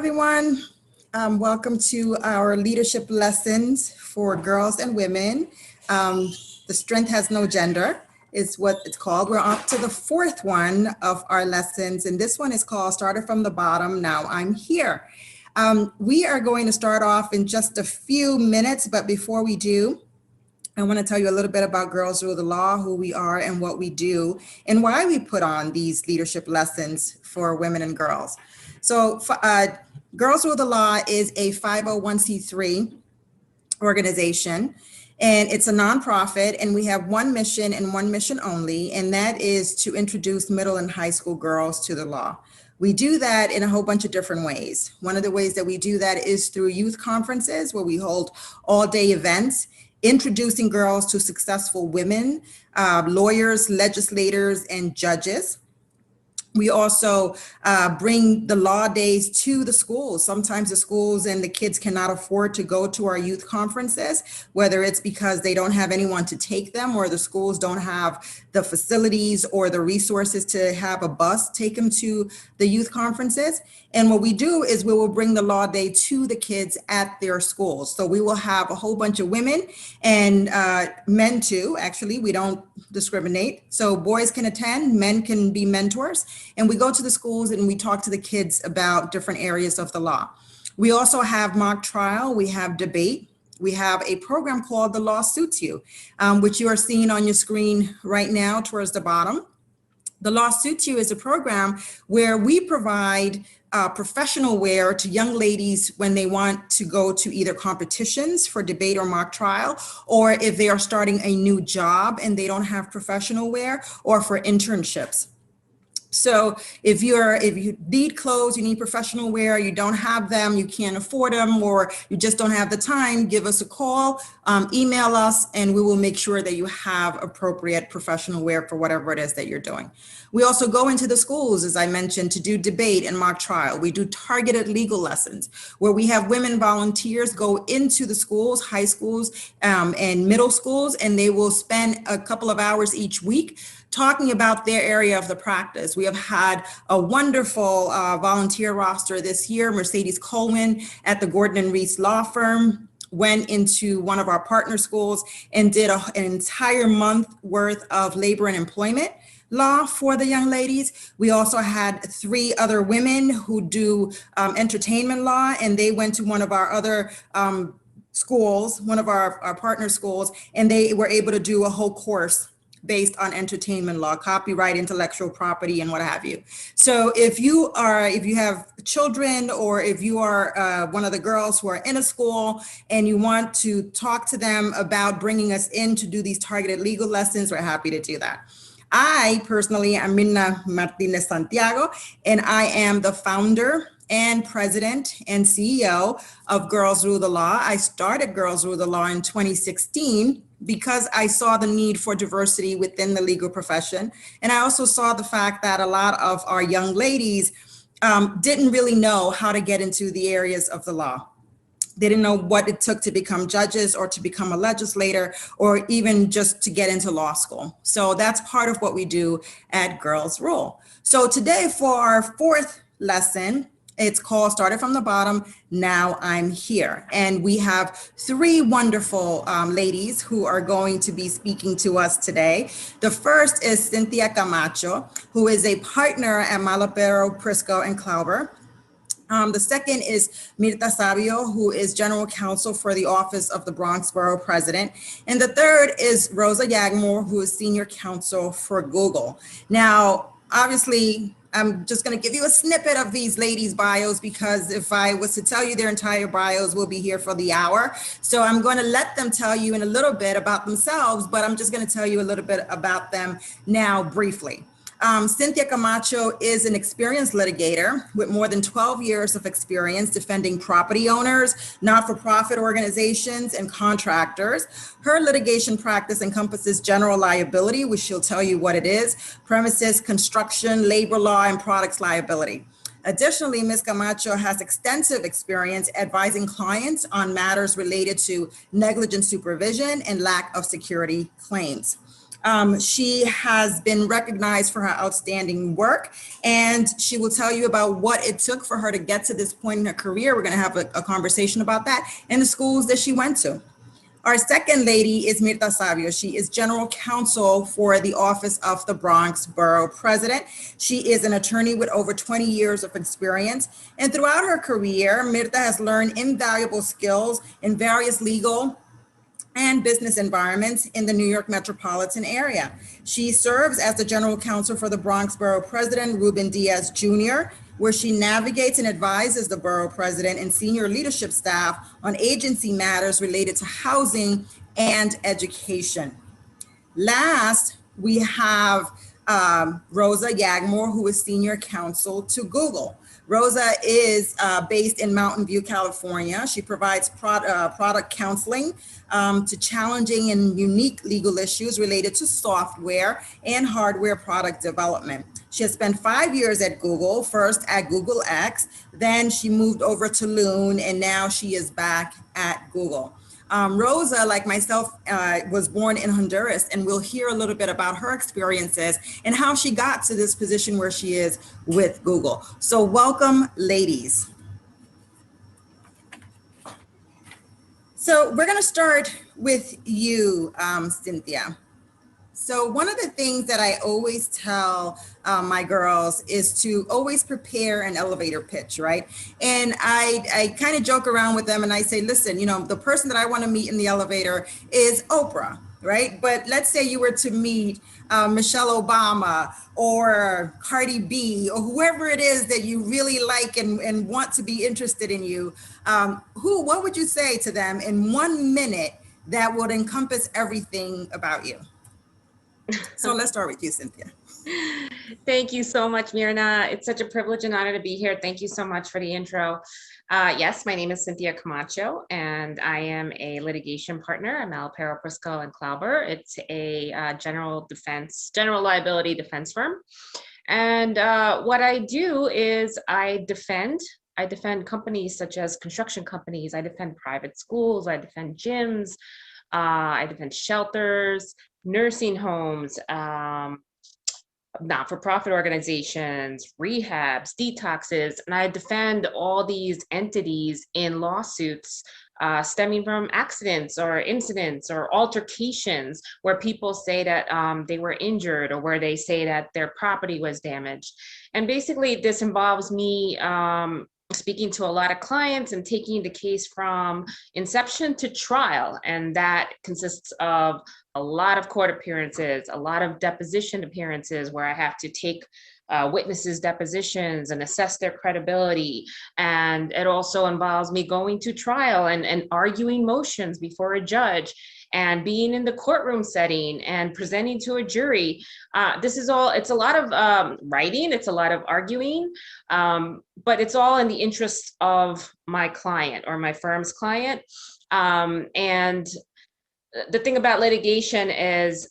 everyone. Welcome to our leadership lessons for girls and women. The strength has no gender is what it's called. We're up to the fourth one of our lessons, and this one is called Started from the Bottom, Now I'm Here. We are going to start off in just a few minutes, but before we do, I want to tell you a little bit about Girls Rule the Law, who we are and what we do, and why we put on these leadership lessons for women and girls. So Girls Rule the Law is a 501c3 organization, and it's a nonprofit, and we have one mission and one mission only, and that is to introduce middle and high school girls to the law. We do that in a whole bunch of different ways. One of the ways that we do that is through youth conferences, where we hold all-day events, introducing girls to successful women, lawyers, legislators, and judges. We also bring the law days to the schools. Sometimes the schools and the kids cannot afford to go to our youth conferences, whether it's because they don't have anyone to take them or the schools don't have the facilities or the resources to have a bus take them to the youth conferences. And what we do is we will bring the law day to the kids at their schools. So we will have a whole bunch of women and men too, actually, we don't discriminate. So boys can attend, men can be mentors. And we go to the schools and we talk to the kids about different areas of the law. We also have mock trial, we have debate. We have a program called The Law Suits You, which you are seeing on your screen right now towards the bottom. The Law Suits You is a program where we provide professional wear to young ladies when they want to go to either competitions for debate or mock trial, or if they are starting a new job and they don't have professional wear, or for internships. So if you need clothes, you need professional wear, you don't have them, you can't afford them, or you just don't have the time, give us a call, email us, and we will make sure that you have appropriate professional wear for whatever it is that you're doing. We also go into the schools, as I mentioned, to do debate and mock trial. We do targeted legal lessons where we have women volunteers go into the schools, high schools, and middle schools, and they will spend a couple of hours each week talking about their area of the practice. We have had a wonderful volunteer roster this year. Mercedes Colwin at the Gordon and Reese Law Firm went into one of our partner schools and did an entire month worth of labor and employment law for the young ladies. We also had 3 other women who do entertainment law, and they went to one of our other schools, one of our partner schools, and they were able to do a whole course based on entertainment law, copyright, intellectual property, and what have you. So if you have children, or if you are one of the girls who are in a school and you want to talk to them about bringing us in to do these targeted legal lessons, we're happy to do that. I personally am Mirna Santiago, and I am the founder and president and CEO of Girls Rule the Law. I started Girls Rule the Law in 2016 because I saw the need for diversity within the legal profession. And I also saw the fact that a lot of our young ladies didn't really know how to get into the areas of the law. They didn't know what it took to become judges or to become a legislator, or even just to get into law school. So that's part of what we do at Girls Rule. So today for our fourth lesson, it's called Started from the Bottom, Now I'm Here. And we have 3 wonderful ladies who are going to be speaking to us today. The first is Cynthia Camacho, who is a partner at Malapero, Prisco, and Klauber. The second is Mirtha Sabio, who is general counsel for the office of the Bronx Borough president. And the third is Rosa Yaghmour, who is senior counsel for Google. Now, obviously, I'm just going to give you a snippet of these ladies' bios, because if I was to tell you their entire bios, we'll be here for the hour. So I'm going to let them tell you in a little bit about themselves, but I'm just going to tell you a little bit about them now briefly. Cynthia Camacho is an experienced litigator with more than 12 years of experience defending property owners, not-for-profit organizations, and contractors. Her litigation practice encompasses general liability, which she'll tell you what it is, premises, construction, labor law, and products liability. Additionally, Ms. Camacho has extensive experience advising clients on matters related to negligent supervision and lack of security claims. She has been recognized for her outstanding work, and she will tell you about what it took for her to get to this point in her career. We're going to have a conversation about that and the schools that she went to. Our second lady is Mirtha Sabio. She is general counsel for the office of the Bronx Borough President. She is an attorney with over 20 years of experience. And throughout her career, Mirtha has learned invaluable skills in various legal and business environments in the New York metropolitan area. She serves as the general counsel for the Bronx Borough President, Ruben Diaz Jr., where she navigates and advises the borough president and senior leadership staff on agency matters related to housing and education. Last, we have Rosa Yaghmour, who is senior counsel to Google. Rosa is based in Mountain View, California. She provides product counseling to challenging and unique legal issues related to software and hardware product development. She has spent 5 years at Google, first at Google X, then she moved over to Loon, and now she is back at Google. Rosa, like myself, was born in Honduras, and we'll hear a little bit about her experiences and how she got to this position where she is with Google. So welcome, ladies. So we're gonna start with you, Cynthia. So one of the things that I always tell my girls is to always prepare an elevator pitch, right? And I kind of joke around with them and I say, listen, you know, the person that I want to meet in the elevator is Oprah, right? But let's say you were to meet Michelle Obama or Cardi B or whoever it is that you really like and want to be interested in you. What would you say to them in 1 minute that would encompass everything about you? So let's start with you, Cynthia. Thank you so much, Mirna. It's such a privilege and honor to be here. Thank you so much for the intro. Yes, my name is Cynthia Camacho, and I am a litigation partner at Malapero, Prisco, and Klauber. It's a general liability defense firm. And what I do is I defend companies such as construction companies. I defend private schools. I defend gyms. I defend shelters, nursing homes, not-for-profit organizations, rehabs, detoxes, and I defend all these entities in lawsuits stemming from accidents or incidents or altercations where people say that they were injured or where they say that their property was damaged. And basically this involves me speaking to a lot of clients and taking the case from inception to trial. And that consists of a lot of court appearances, a lot of deposition appearances where I have to take witnesses' depositions and assess their credibility. And it also involves me going to trial and arguing motions before a judge and being in the courtroom setting and presenting to a jury. It's a lot of writing, it's a lot of arguing, but it's all in the interest of my client or my firm's client. And the thing about litigation is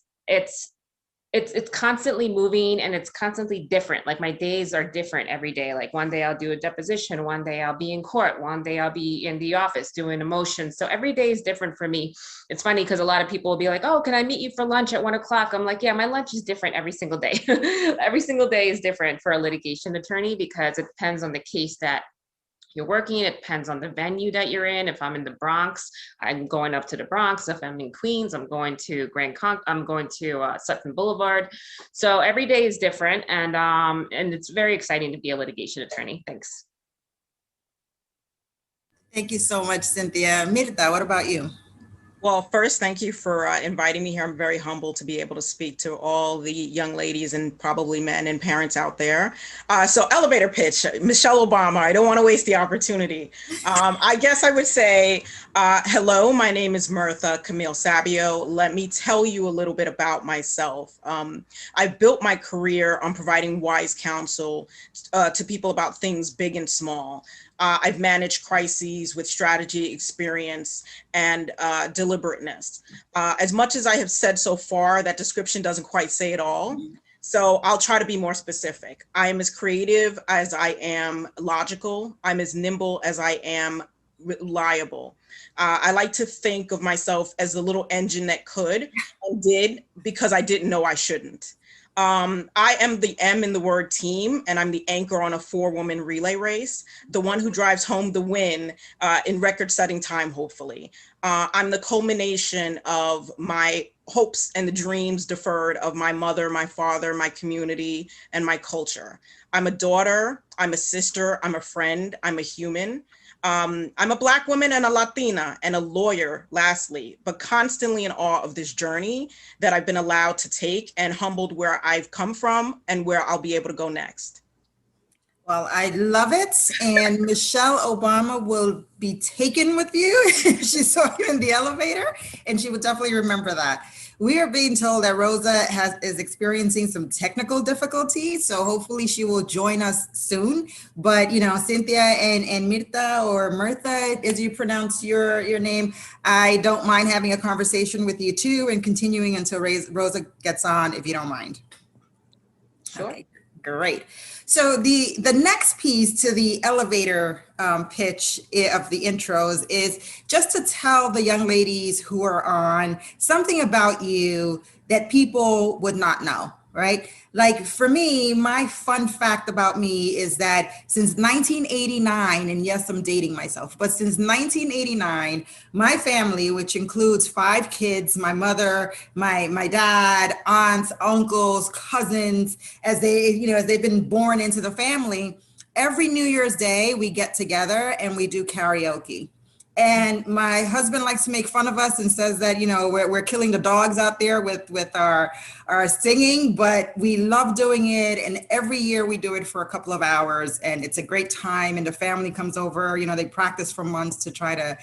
it's constantly moving and it's constantly different. Like my days are different every day. Like one day I'll do a deposition, one day I'll be in court, one day I'll be in the office doing a motion. So every day is different for me. It's funny because a lot of people will be like, oh, can I meet you for lunch at 1 o'clock? I'm like, yeah, my lunch is different every single day. Every single day is different for a litigation attorney because it depends on the case that you're working. It depends on the venue that you're in. If I'm in the Bronx, I'm going up to the Bronx. If I'm in Queens, I'm going to Sutton Boulevard. So every day is different, and it's very exciting to be a litigation attorney. Thanks. Thank you so much, Cynthia. Mirtha, what about you? Well, first, thank you for inviting me here. I'm very humbled to be able to speak to all the young ladies and probably men and parents out there. So elevator pitch, Michelle Obama, I don't want to waste the opportunity. I guess I would say, hello, my name is Mirtha Camille Sabio. Let me tell you a little bit about myself. I've built my career on providing wise counsel to people about things big and small. I've managed crises with strategy, experience, and deliberateness. As much as I have said so far, that description doesn't quite say it all. So I'll try to be more specific. I am as creative as I am logical. I'm as nimble as I am reliable. I like to think of myself as the little engine that could and did because I didn't know I shouldn't. I am the M in the word team, and I'm the anchor on a 4-woman relay race, the one who drives home the win in record-setting time, hopefully. I'm the culmination of my hopes and the dreams deferred of my mother, my father, my community, and my culture. I'm a daughter, I'm a sister, I'm a friend, I'm a human. I'm a Black woman and a Latina and a lawyer, lastly, but constantly in awe of this journey that I've been allowed to take and humbled where I've come from and where I'll be able to go next. Well, I love it. And Michelle Obama will be taken with you if she saw you in the elevator, and she would definitely remember that. We are being told that Rosa is experiencing some technical difficulties, so hopefully she will join us soon. But, you know, Cynthia and Mirtha, or Mirtha, as you pronounce your name, I don't mind having a conversation with you too and continuing until Rosa gets on, if you don't mind. Sure. Okay, great. So the next piece to the elevator pitch of the intros is just to tell the young ladies who are on something about you that people would not know, right? Like for me, my fun fact about me is that since 1989, and yes, I'm dating myself, but since 1989, my family, which includes 5 kids, my mother, my dad, aunts, uncles, cousins, as they've been born into the family, every New Year's Day, we get together and we do karaoke. And my husband likes to make fun of us and says that, you know, we're killing the dogs out there with our singing, but we love doing it. And every year we do it for a couple of hours, and it's a great time. And the family comes over, you know, they practice for months to try to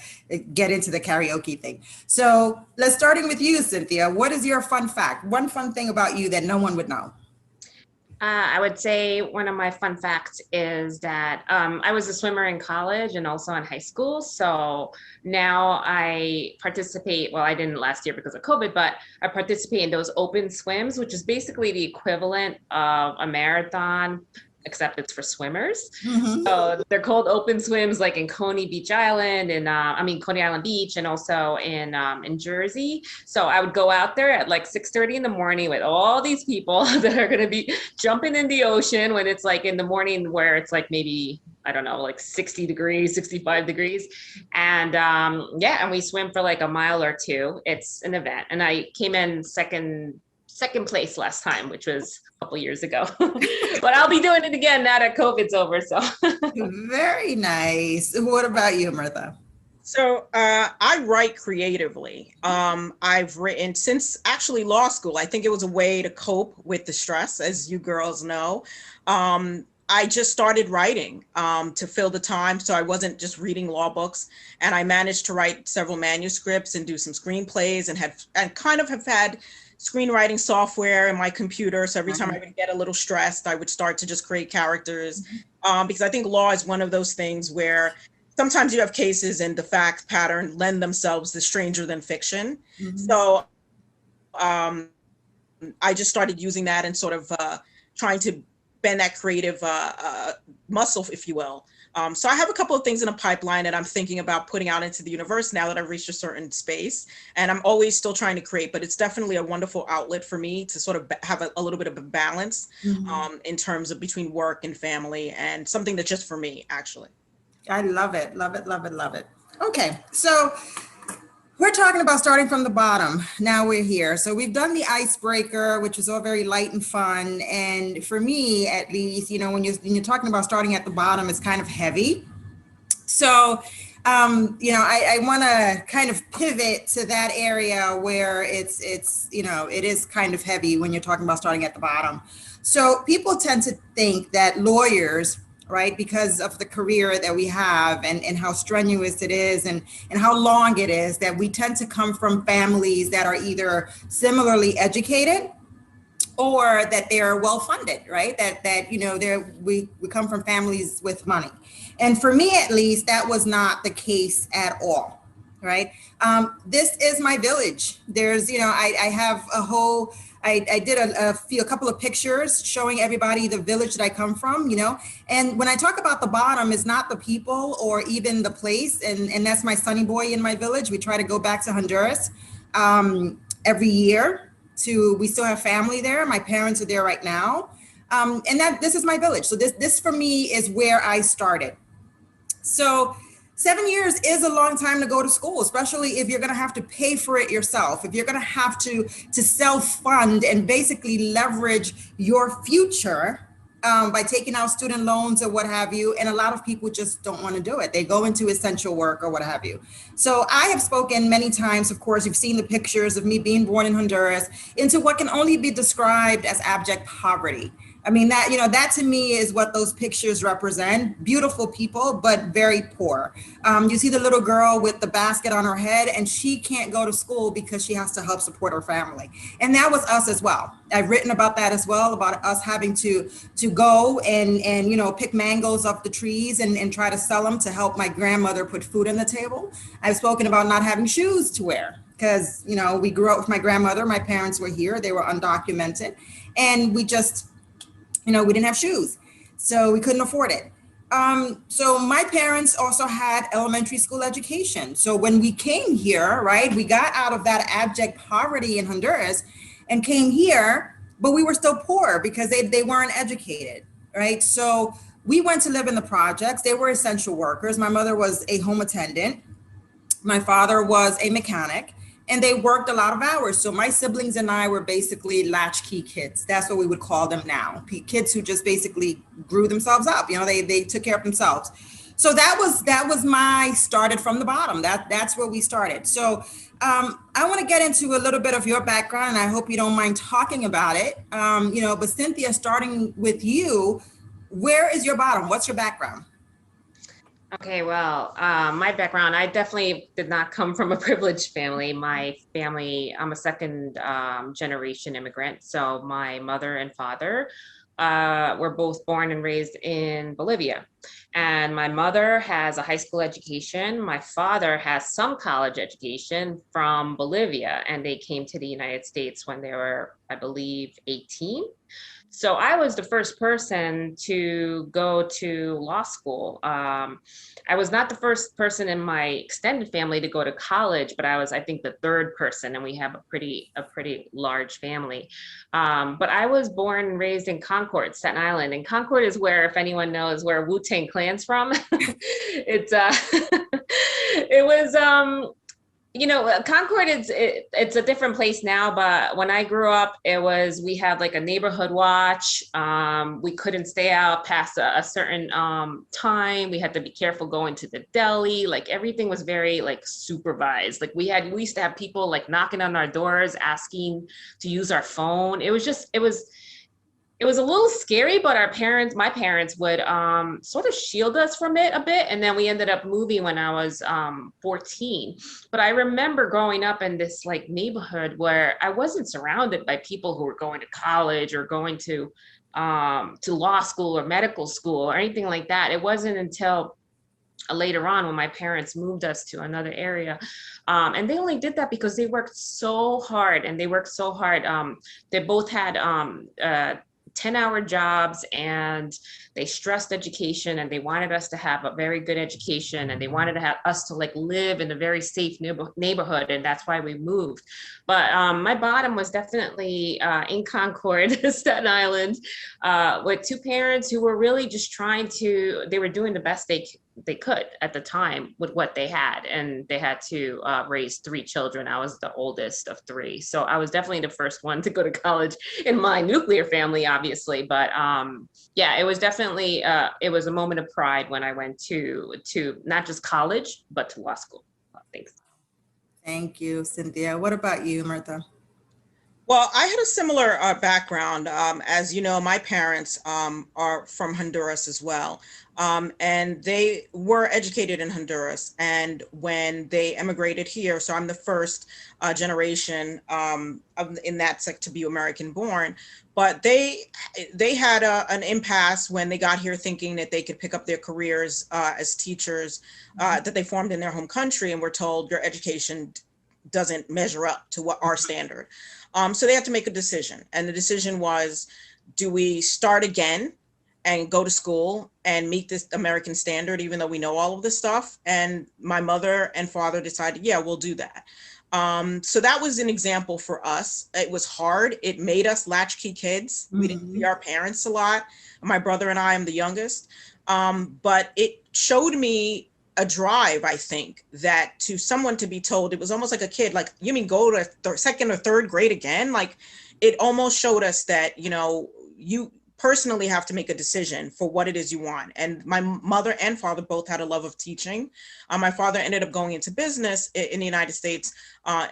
get into the karaoke thing. So let's starting with you, Cynthia. What is your fun fact? One fun thing about you that no one would know? I would say one of my fun facts is that I was a swimmer in college and also in high school. So now I participate, well, I didn't last year because of COVID, but I participate in those open swims, which is basically the equivalent of a marathon, except it's for swimmers. Mm-hmm. So they're called open swims, like in Coney Beach Island, and Coney Island Beach, and also in Jersey. So I would go out there at like 6:30 in the morning with all these people that are going to be jumping in the ocean when it's like in the morning, where it's like maybe, I don't know, like 60 degrees, 65 degrees. And and we swim for like a mile or two. It's an event. And I came in second place last time, which was a couple years ago. But I'll be doing it again now that COVID's over. So Very nice. What about you, Mirtha? So I write creatively. I've written since actually law school. I think it was a way to cope with the stress, as you girls know. I just started writing to fill the time, so I wasn't just reading law books. And I managed to write several manuscripts and do some screenplays, and kind of have had screenwriting software in my computer. So every time I would get a little stressed, I would start to just create characters, because I think law is one of those things where sometimes you have cases and the fact pattern lend themselves to stranger than fiction. Mm-hmm. So I just started using that and sort of trying to bend that creative muscle, if you will. So I have a couple of things in a pipeline that I'm thinking about putting out into the universe now that I've reached a certain space, and I'm always still trying to create, but it's definitely a wonderful outlet for me to sort of have a little bit of a balance in terms of between work and family, and something that's just for me, actually. I love it, love it, love it, love it. Okay, so we're talking about starting from the bottom. Now we're here. So we've done the icebreaker, which is all very light and fun. And for me, at least, you know, when you're talking about starting at the bottom, it's kind of heavy. So, you know, I want to kind of pivot to that area where it's, you know, it is kind of heavy when you're talking about starting at the bottom. So people tend to think that lawyers, right, because of the career that we have and how strenuous it is and how long it is, that we tend to come from families that are either similarly educated or that they're well-funded, right? That you know, we come from families with money. And for me, at least, that was not the case at all, right? This is my village. There's, you know, I have a whole I did a couple of pictures showing everybody the village that I come from, and when I talk about the bottom, it's not the people or even the place. And that's my Sunny Boy in my village. We try to go back to Honduras every year we still have family there. My parents are there right now. And this is my village. So this for me is where I started. So 7 years is a long time to go to school, especially if you're going to have to pay for it yourself, if you're going to have to self-fund and basically leverage your future by taking out student loans or what have you. And a lot of people just don't want to do it. They go into essential work or what have you. So I have spoken many times, of course, you've seen the pictures of me being born in Honduras, into what can only be described as abject poverty. I mean, that to me is what those pictures represent. Beautiful people, but very poor. You see the little girl with the basket on her head, and she can't go to school because she has to help support her family. And that was us as well. I've written about that as well, about us having to go and pick mangoes off the trees and try to sell them to help my grandmother put food on the table. I've spoken about not having shoes to wear because, we grew up with my grandmother. My parents were here. They were undocumented. And we just, we didn't have shoes, so we couldn't afford it. So my parents also had elementary school education. So when we came here, right, we got out of that abject poverty in Honduras and came here, but we were still poor because they weren't educated, right? So we went to live in the projects. They were essential workers. My mother was a home attendant. My father was a mechanic. And they worked a lot of hours. So my siblings and I were basically latchkey kids. That's what we would call them now. Kids who just basically grew themselves up. They took care of themselves. So that was my started from the bottom. That's where we started. So I want to get into a little bit of your background, and I hope you don't mind talking about it. But Cynthia, starting with you, where is your bottom? What's your background? Okay, well, my background, I definitely did not come from a privileged family. My family, I'm a second generation immigrant. So my mother and father were both born and raised in Bolivia. And my mother has a high school education. My father has some college education from Bolivia, and they came to the United States when they were, I believe, 18. So I was the first person to go to law school. I was not the first person in my extended family to go to college, but I was, I think, the third person, and we have a pretty large family. But I was born and raised in Concord, Staten Island, and Concord is where, if anyone knows, where Wu-Tang Clan's from. It's it was. Concord it's a different place now, but when I grew up, we had like a neighborhood watch. We couldn't stay out past a certain time. We had to be careful going to the deli. Like everything was very like supervised. Like we used to have people like knocking on our doors asking to use our phone. It was a little scary, but my parents would sort of shield us from it a bit. And then we ended up moving when I was 14. But I remember growing up in this like neighborhood where I wasn't surrounded by people who were going to college or going to law school or medical school or anything like that. It wasn't until later on when my parents moved us to another area. And they only did that because they worked so hard They both had 10-hour jobs, and they stressed education, and they wanted us to have a very good education, and they wanted to have us to like live in a very safe neighborhood, and that's why we moved. But my bottom was definitely in Concord, Staten Island, with two parents who were really just they were doing the best they could at the time with what they had, and they had to raise 3 children. I was the oldest of 3, so I was definitely the first one to go to college in my nuclear family, obviously. But yeah, it was definitely it was a moment of pride when I went to not just college but to law school. Thanks. Thank you, Cynthia. What about you, Mirtha? Well, I had a similar background. As you know, my parents are from Honduras as well. And they were educated in Honduras. And when they emigrated here, so I'm the first generation in that sect to be American born, but they had an impasse when they got here thinking that they could pick up their careers as teachers that they formed in their home country, and were told your education doesn't measure up to what our standard. So they had to make a decision. And the decision was, do we start again and go to school and meet this American standard, even though we know all of this stuff? And my mother and father decided, yeah, we'll do that. So that was an example for us. It was hard. It made us latchkey kids. We didn't see our parents a lot. My brother and I am the youngest. But it showed me a drive, I think, that to someone to be told, it was almost like a kid, like, you mean go to second or third grade again? Like, it almost showed us that, you know, you personally have to make a decision for what it is you want. And my mother and father both had a love of teaching. My father ended up going into business in the United States,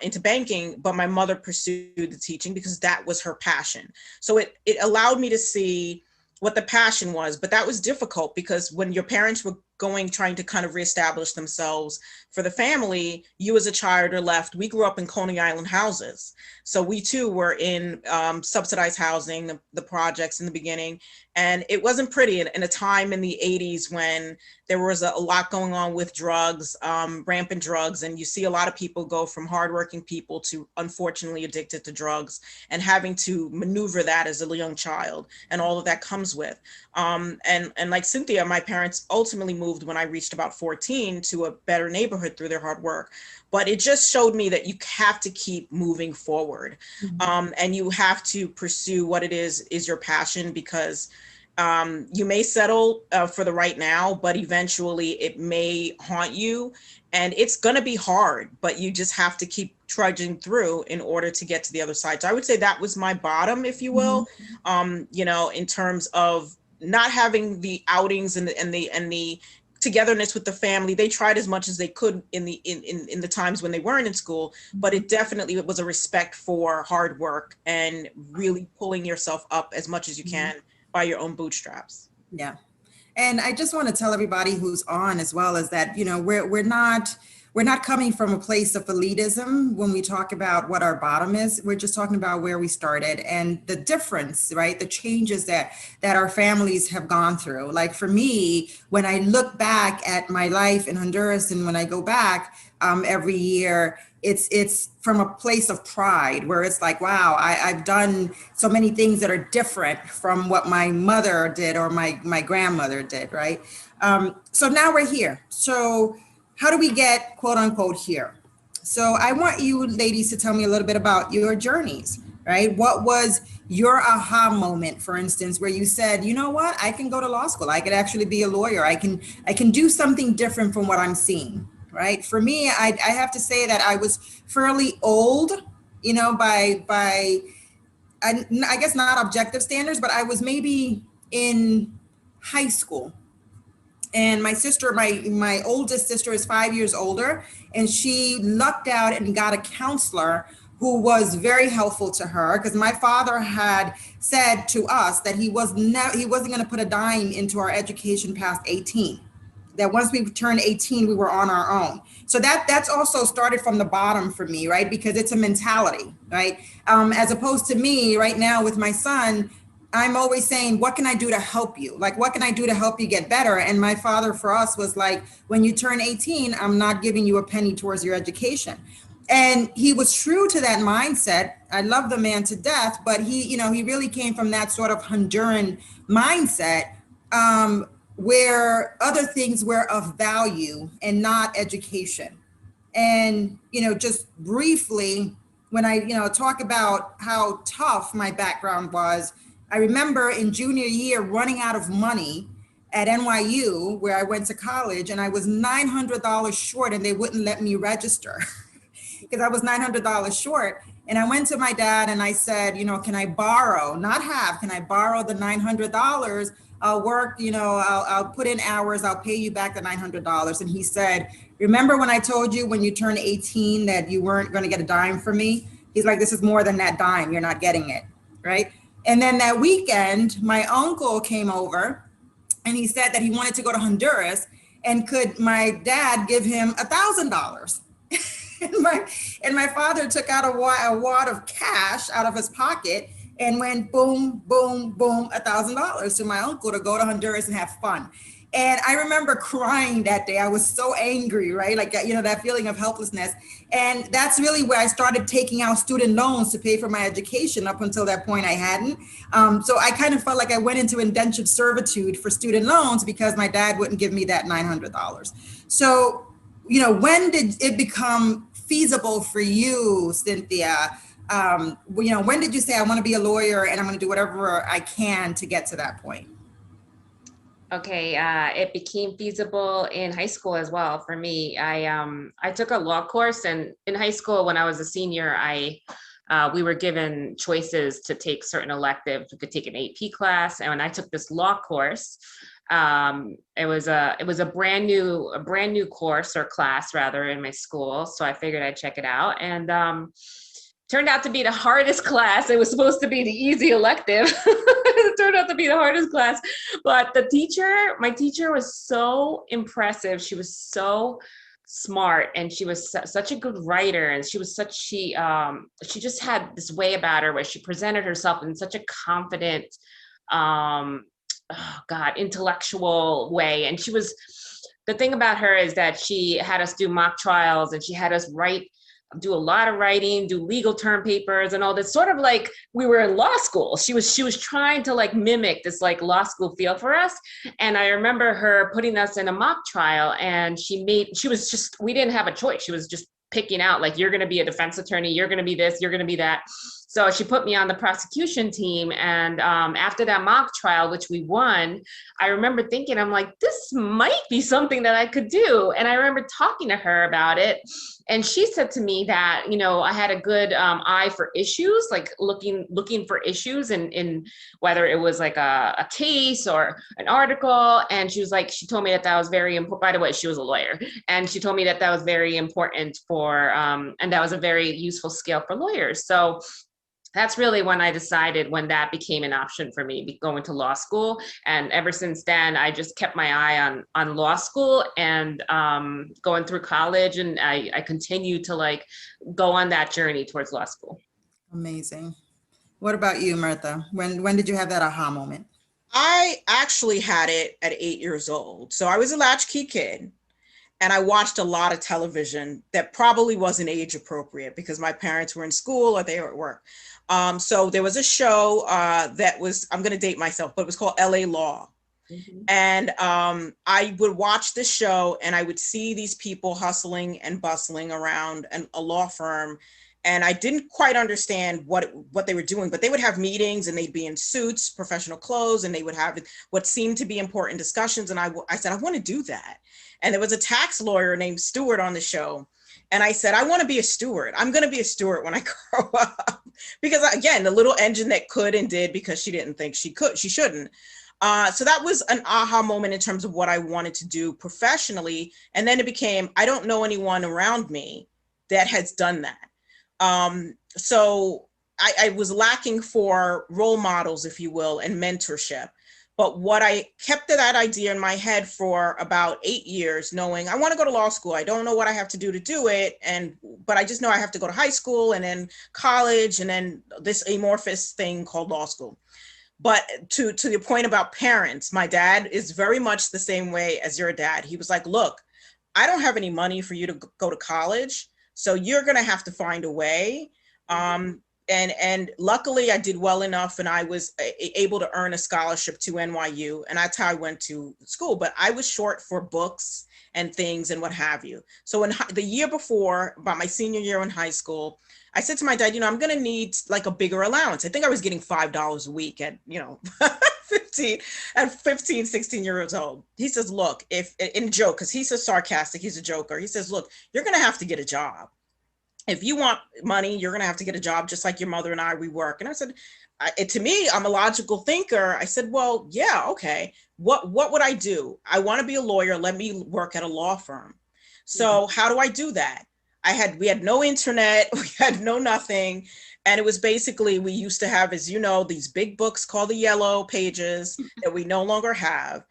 into banking, but my mother pursued the teaching because that was her passion. So it allowed me to see what the passion was, but that was difficult because when your parents were trying to kind of reestablish themselves for the family, you as a child are left. We grew up in Coney Island houses. So we too were in subsidized housing, the projects in the beginning. And it wasn't pretty in a time in the 80s when there was a lot going on with drugs, rampant drugs. And you see a lot of people go from hardworking people to unfortunately addicted to drugs and having to maneuver that as a young child and all of that comes with. And like Cynthia, my parents ultimately moved when I reached about 14 to a better neighborhood through their hard work. But it just showed me that you have to keep moving forward. And you have to pursue what it is your passion, because you may settle for the right now, but eventually it may haunt you and it's going to be hard, but you just have to keep trudging through in order to get to the other side. So I would say that was my bottom, if you will, you know, in terms of not having the outings and the togetherness with the family. They tried as much as they could in the times when they weren't in school, but it definitely was a respect for hard work and really pulling yourself up as much as you can by your own bootstraps. Yeah. And I just want to tell everybody who's on as well is that, you know, we're not coming from a place of elitism when we talk about what our bottom is. We're just talking about where we started and the difference, right? The changes that our families have gone through. Like for me, when I look back at my life in Honduras and when I go back every year, it's from a place of pride where it's like, wow, I've done so many things that are different from what my mother did or my grandmother did, right? So now we're here. So how do we get quote unquote here? So I want you ladies to tell me a little bit about your journeys, right? What was your aha moment, for instance, where you said, you know what, I can go to law school. I could actually be a lawyer. I can do something different from what I'm seeing, right? For me, I have to say that I was fairly old, you know, by I guess not objective standards, but I was maybe in high school. And my sister, my oldest sister is 5 years older, and she lucked out and got a counselor who was very helpful to her, because my father had said to us that he wasn't going to put a dime into our education past 18. That once we turned 18, we were on our own. So that's also started from the bottom for me, right? Because it's a mentality, right? As opposed to me right now with my son, I'm always saying, what can I do to help you? Like, what can I do to help you get better? And my father for us was like, when you turn 18, I'm not giving you a penny towards your education. And he was true to that mindset. I love the man to death, but he really came from that sort of Honduran mindset, where other things were of value and not education. And, just briefly, when I, talk about how tough my background was, I remember in junior year running out of money at NYU, where I went to college, and I was $900 short and they wouldn't let me register because I was $900 short. And I went to my dad and I said, can I borrow, can I borrow the $900? I'll work, I'll put in hours, I'll pay you back the $900. And he said, remember when I told you when you turn 18 that you weren't going to get a dime from me? He's like, this is more than that dime, you're not getting it, right? And then that weekend, my uncle came over and he said that he wanted to go to Honduras, and could my dad give him $1,000? and my father took out a wad of cash out of his pocket and went boom, boom, boom, $1,000 to my uncle to go to Honduras and have fun. And I remember crying that day. I was so angry, right? Like, you know, that feeling of helplessness. And that's really where I started taking out student loans to pay for my education. Up until that point, I hadn't. So I kind of felt like I went into indentured servitude for student loans because my dad wouldn't give me that $900. So, you know, when did it become feasible for you, Cynthia? You know, when did you say, I want to be a lawyer and I'm going to do whatever I can to get to that point? Okay, it became feasible in high school as well for me. I took a law course, and in high school when I was a senior, we were given choices to take certain electives. We could take an AP class, and when I took this law course, it was a brand new course or class rather in my school. So I figured I'd check it out, and turned out to be the hardest class. It was supposed to be the easy elective. It turned out to be the hardest class. But my teacher was so impressive. She was so smart, and she was such a good writer. And she just had this way about her where she presented herself in such a confident, intellectual way. And the thing about her is that she had us do mock trials, and she had us do a lot of writing, do legal term papers and all this, sort of like we were in law school. She was trying to like mimic this like law school feel for us. And I remember her putting us in a mock trial, and we didn't have a choice. She was just picking out, like, you're going to be a defense attorney, you're going to be this, you're going to be that. So she put me on the prosecution team. And after that mock trial, which we won, I remember thinking, I'm like, this might be something that I could do. And I remember talking to her about it. And she said to me that, you know, I had a good eye for issues, like looking for issues in whether it was like a case or an article. And she told me that was very important. By the way, she was a lawyer. And she told me that was very important and that was a very useful skill for lawyers. So that's really when I decided, when that became an option for me, going to law school. And ever since then, I just kept my eye on law school and going through college. And I continue to like go on that journey towards law school. Amazing. What about you, Mirtha? When did you have that aha moment? I actually had it at 8 years old. So I was a latchkey kid. And I watched a lot of television that probably wasn't age appropriate because my parents were in school or they were at work. So there was a show that was, I'm going to date myself, but it was called LA Law. Mm-hmm. And I would watch this show, and I would see these people hustling and bustling around a law firm. And I didn't quite understand what they were doing, but they would have meetings, and they'd be in suits, professional clothes, and they would have what seemed to be important discussions. And I said, I want to do that. And there was a tax lawyer named Stewart on the show. And I said, I want to be a steward. I'm going to be a steward when I grow up. Because again, the little engine that could and did because she didn't think she shouldn't. So that was an aha moment in terms of what I wanted to do professionally. And then it became, I don't know anyone around me that has done that. So I was lacking for role models, if you will, and mentorship. But what I kept that idea in my head for about 8 years, knowing I want to go to law school. I don't know what I have to do it. But I just know I have to go to high school and then college and then this amorphous thing called law school. But to the point about parents, my dad is very much the same way as your dad. He was like, look, I don't have any money for you to go to college. So you're going to have to find a way. And luckily I did well enough, and I was able to earn a scholarship to NYU, and that's how I went to school. But I was short for books and things and what have you. So in the year before, about my senior year in high school, I said to my dad, I'm going to need like a bigger allowance. I think I was getting $5 a week at, 15, 16 years old. He says, look, in joke, because he's so sarcastic, he's a joker. He says, look, you're going to have to get a job. If you want money, you're going to have to get a job, just like your mother and I, we work. And I said, to me, I'm a logical thinker. I said, well, yeah, okay. What would I do? I want to be a lawyer. Let me work at a law firm. So how do I do that? We had no internet. We had no nothing. And it was basically, we used to have, as you know, these big books called the Yellow Pages that we no longer have.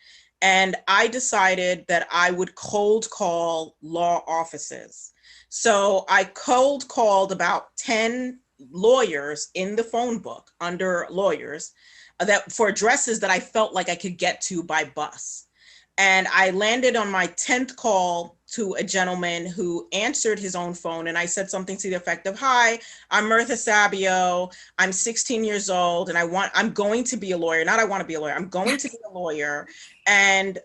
And I decided that I would cold call law offices. So I cold called about 10 lawyers in the phone book under lawyers that for addresses that I felt like I could get to by bus. And I landed on my 10th call to a gentleman who answered his own phone. And I said something to the effect of, "Hi, I'm Mirtha Sabio. I'm 16 years old and I'm going to be a lawyer. Not I want to be a lawyer. I'm going to be a lawyer. And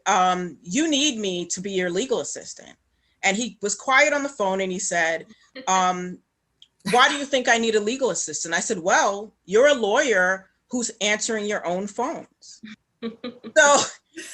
you need me to be your legal assistant." And he was quiet on the phone and he said, "Why do you think I need a legal assistant?" I said, "Well, you're a lawyer who's answering your own phones." So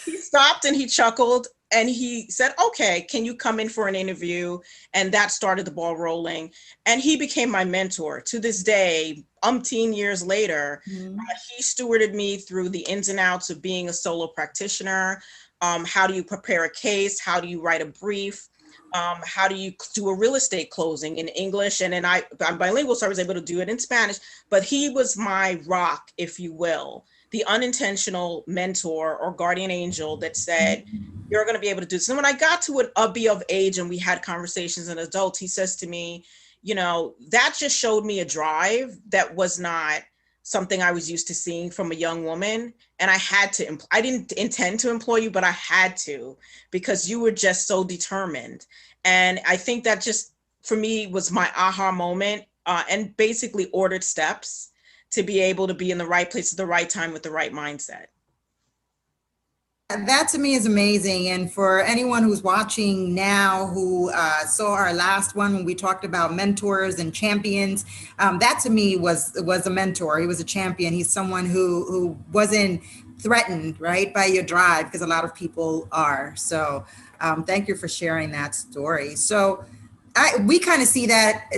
he stopped and he chuckled and he said, "Okay, can you come in for an interview?" And that started the ball rolling. And he became my mentor. To this day, umpteen years later, he stewarded me through the ins and outs of being a solo practitioner. How do you prepare a case? How do you write a brief? How do you do a real estate closing in English? And then I'm bilingual, so I was able to do it in Spanish. But he was my rock, if you will, the unintentional mentor or guardian angel that said, "You're going to be able to do this." And when I got to be of age and we had conversations as adults, he says to me, "That just showed me a drive that was not something I was used to seeing from a young woman. And I didn't intend to employ you, but I had to, because you were just so determined." And I think that just, for me, was my aha moment, and basically ordered steps to be able to be in the right place at the right time with the right mindset. That to me is amazing. And for anyone who's watching now who saw our last one when we talked about mentors and champions, that to me was a mentor. He was a champion. He's someone who wasn't threatened, right, by your drive, because a lot of people are. So thank you for sharing that story. So we kind of see that,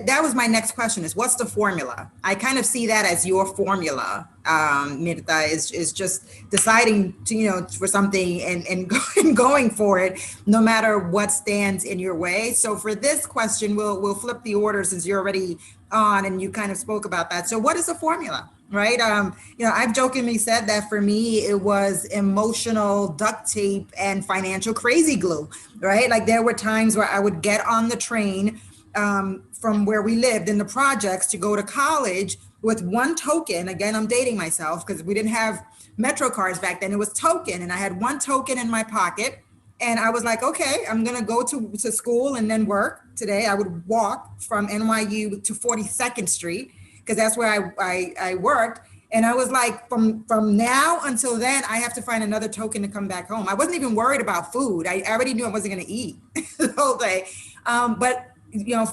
that was my next question, is what's the formula? I kind of see that as your formula, Mirtha, is just deciding to, for something and going for it, no matter what stands in your way. So for this question, we'll flip the order since you're already on and you kind of spoke about that. So what is the formula? Right. I've jokingly said that for me, it was emotional duct tape and financial crazy glue, right? Like there were times where I would get on the train from where we lived in the projects to go to college with one token. Again, I'm dating myself because we didn't have Metro cards back then. It was token. And I had one token in my pocket. And I was like, okay, I'm going to go to school and then work. Today, I would walk from NYU to 42nd Street, because that's where I worked. And I was like, from now until then, I have to find another token to come back home. I wasn't even worried about food. I already knew I wasn't going to eat the whole day. But,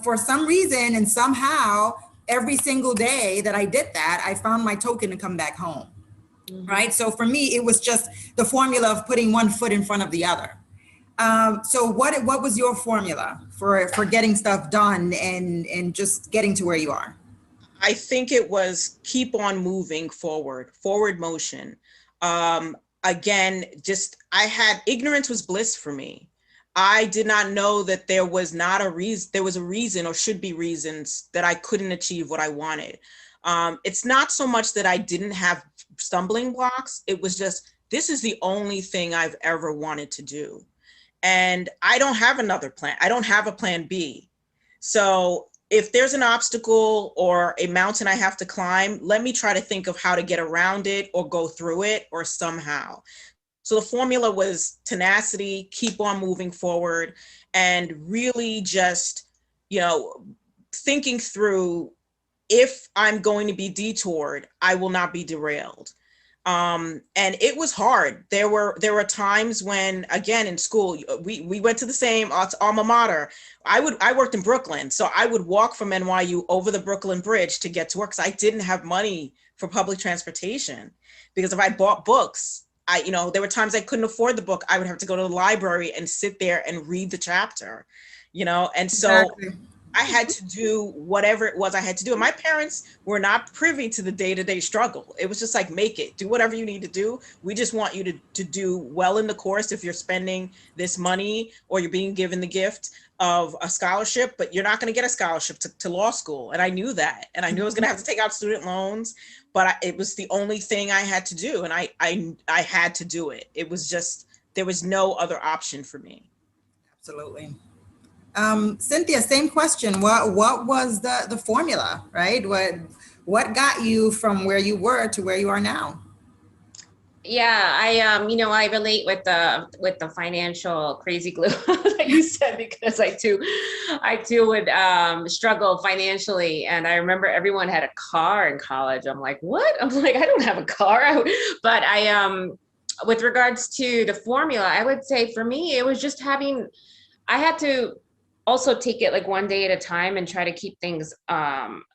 for some reason and somehow, every single day that I did that, I found my token to come back home. Mm-hmm. Right. So for me, it was just the formula of putting one foot in front of the other. So what was your formula for getting stuff done and just getting to where you are? I think it was keep on moving forward motion. Again, ignorance was bliss for me. I did not know that there was a reason or should be reasons that I couldn't achieve what I wanted. It's not so much that I didn't have stumbling blocks. It was just, this is the only thing I've ever wanted to do. And I don't have another plan. I don't have a plan B. So if there's an obstacle or a mountain I have to climb, let me try to think of how to get around it or go through it or somehow. So the formula was tenacity, keep on moving forward, and really just, thinking through, if I'm going to be detoured, I will not be derailed. And it was hard. There were times when, again, in school, we went to the same alma mater. I worked in Brooklyn, so I would walk from NYU over the Brooklyn Bridge to get to work, because I didn't have money for public transportation. Because if I bought books, there were times I couldn't afford the book. I would have to go to the library and sit there and read the chapter, and so exactly. I had to do whatever it was I had to do. And my parents were not privy to the day-to-day struggle. It was just like, make it, do whatever you need to do. We just want you to do well in the course if you're spending this money or you're being given the gift of a scholarship, but you're not going to get a scholarship to law school. And I knew that. And I knew I was going to have to take out student loans, but it was the only thing I had to do. And I had to do it. It was just, there was no other option for me. Absolutely. Cynthia, same question. What was the formula, right? What got you from where you were to where you are now? Yeah, I relate with the financial crazy glue that you said, because I too would struggle financially. And I remember everyone had a car in college. I'm like, what? I'm like, I don't have a car. But with regards to the formula, I would say for me, it was just I had to also take it like one day at a time and try to keep things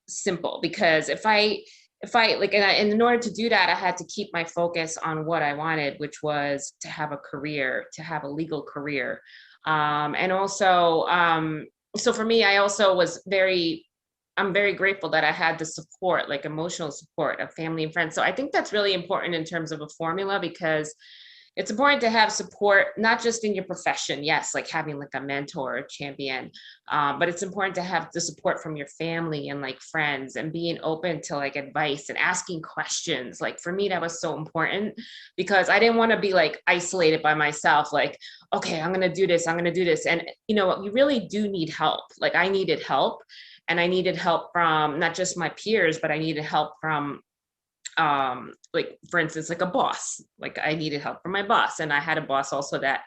simple, because if I like, and in order to do that, I had to keep my focus on what I wanted, which was to have a career, to have a legal career. And also, so for me, I also I'm very grateful that I had the support, like emotional support of family and friends. So I think that's really important in terms of a formula, because it's important to have support, not just in your profession, yes, like having like a mentor or champion, but it's important to have the support from your family and like friends, and being open to like advice and asking questions. Like for me, that was so important, because I didn't want to be like isolated by myself, like, okay, I'm going to do this, I'm going to do this. And you know what, you really do need help. Like I needed help, and I needed help from not just my peers, but I needed help from like for instance, like a boss. Like I needed help from my boss, and I had a boss also that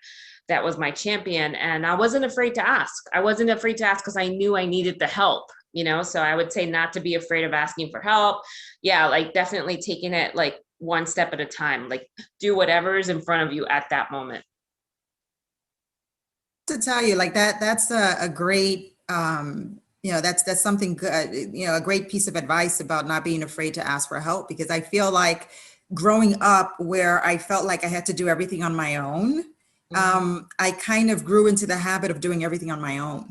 was my champion, and I wasn't afraid to ask. I wasn't afraid to ask because I knew I needed the help, you know. So I would say not to be afraid of asking for help. Yeah, like definitely taking it like one step at a time, like do whatever is in front of you at that moment. To tell you like that's a great that's something good, a great piece of advice about not being afraid to ask for help, because I feel like growing up where I felt like I had to do everything on my own, I kind of grew into the habit of doing everything on my own,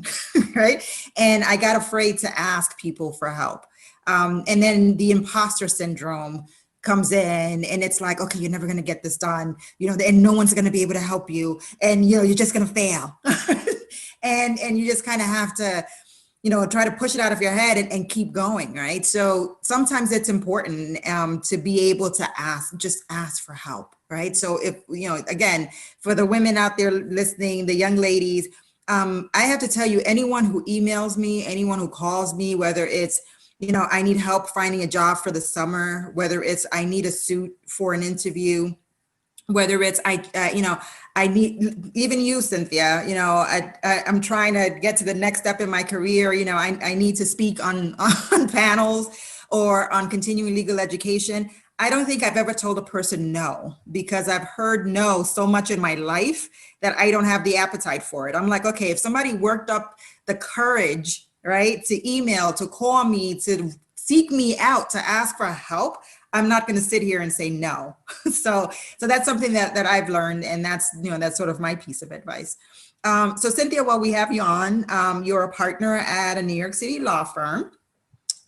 right? And I got afraid to ask people for help. And then the imposter syndrome comes in, and it's like, okay, you're never going to get this done, and no one's going to be able to help you, and you're just going to fail. And you just kind of have to try to push it out of your head and keep going, right? So sometimes it's important to be able to just ask for help, right? So if, again, for the women out there listening, the young ladies, I have to tell you, anyone who emails me, anyone who calls me, whether it's, I need help finding a job for the summer, whether it's I need a suit for an interview, whether it's I need, even you, Cynthia, I'm trying to get to the next step in my career. I need to speak on on panels or on continuing legal education. I don't think I've ever told a person no, because I've heard no so much in my life that I don't have the appetite for it. I'm like, okay, if somebody worked up the courage, right, to email, to call me, to seek me out, to ask for help, I'm not going to sit here and say no. So that's something that I've learned, and that's sort of my piece of advice. So Cynthia, while we have you on, you're a partner at a New York City law firm.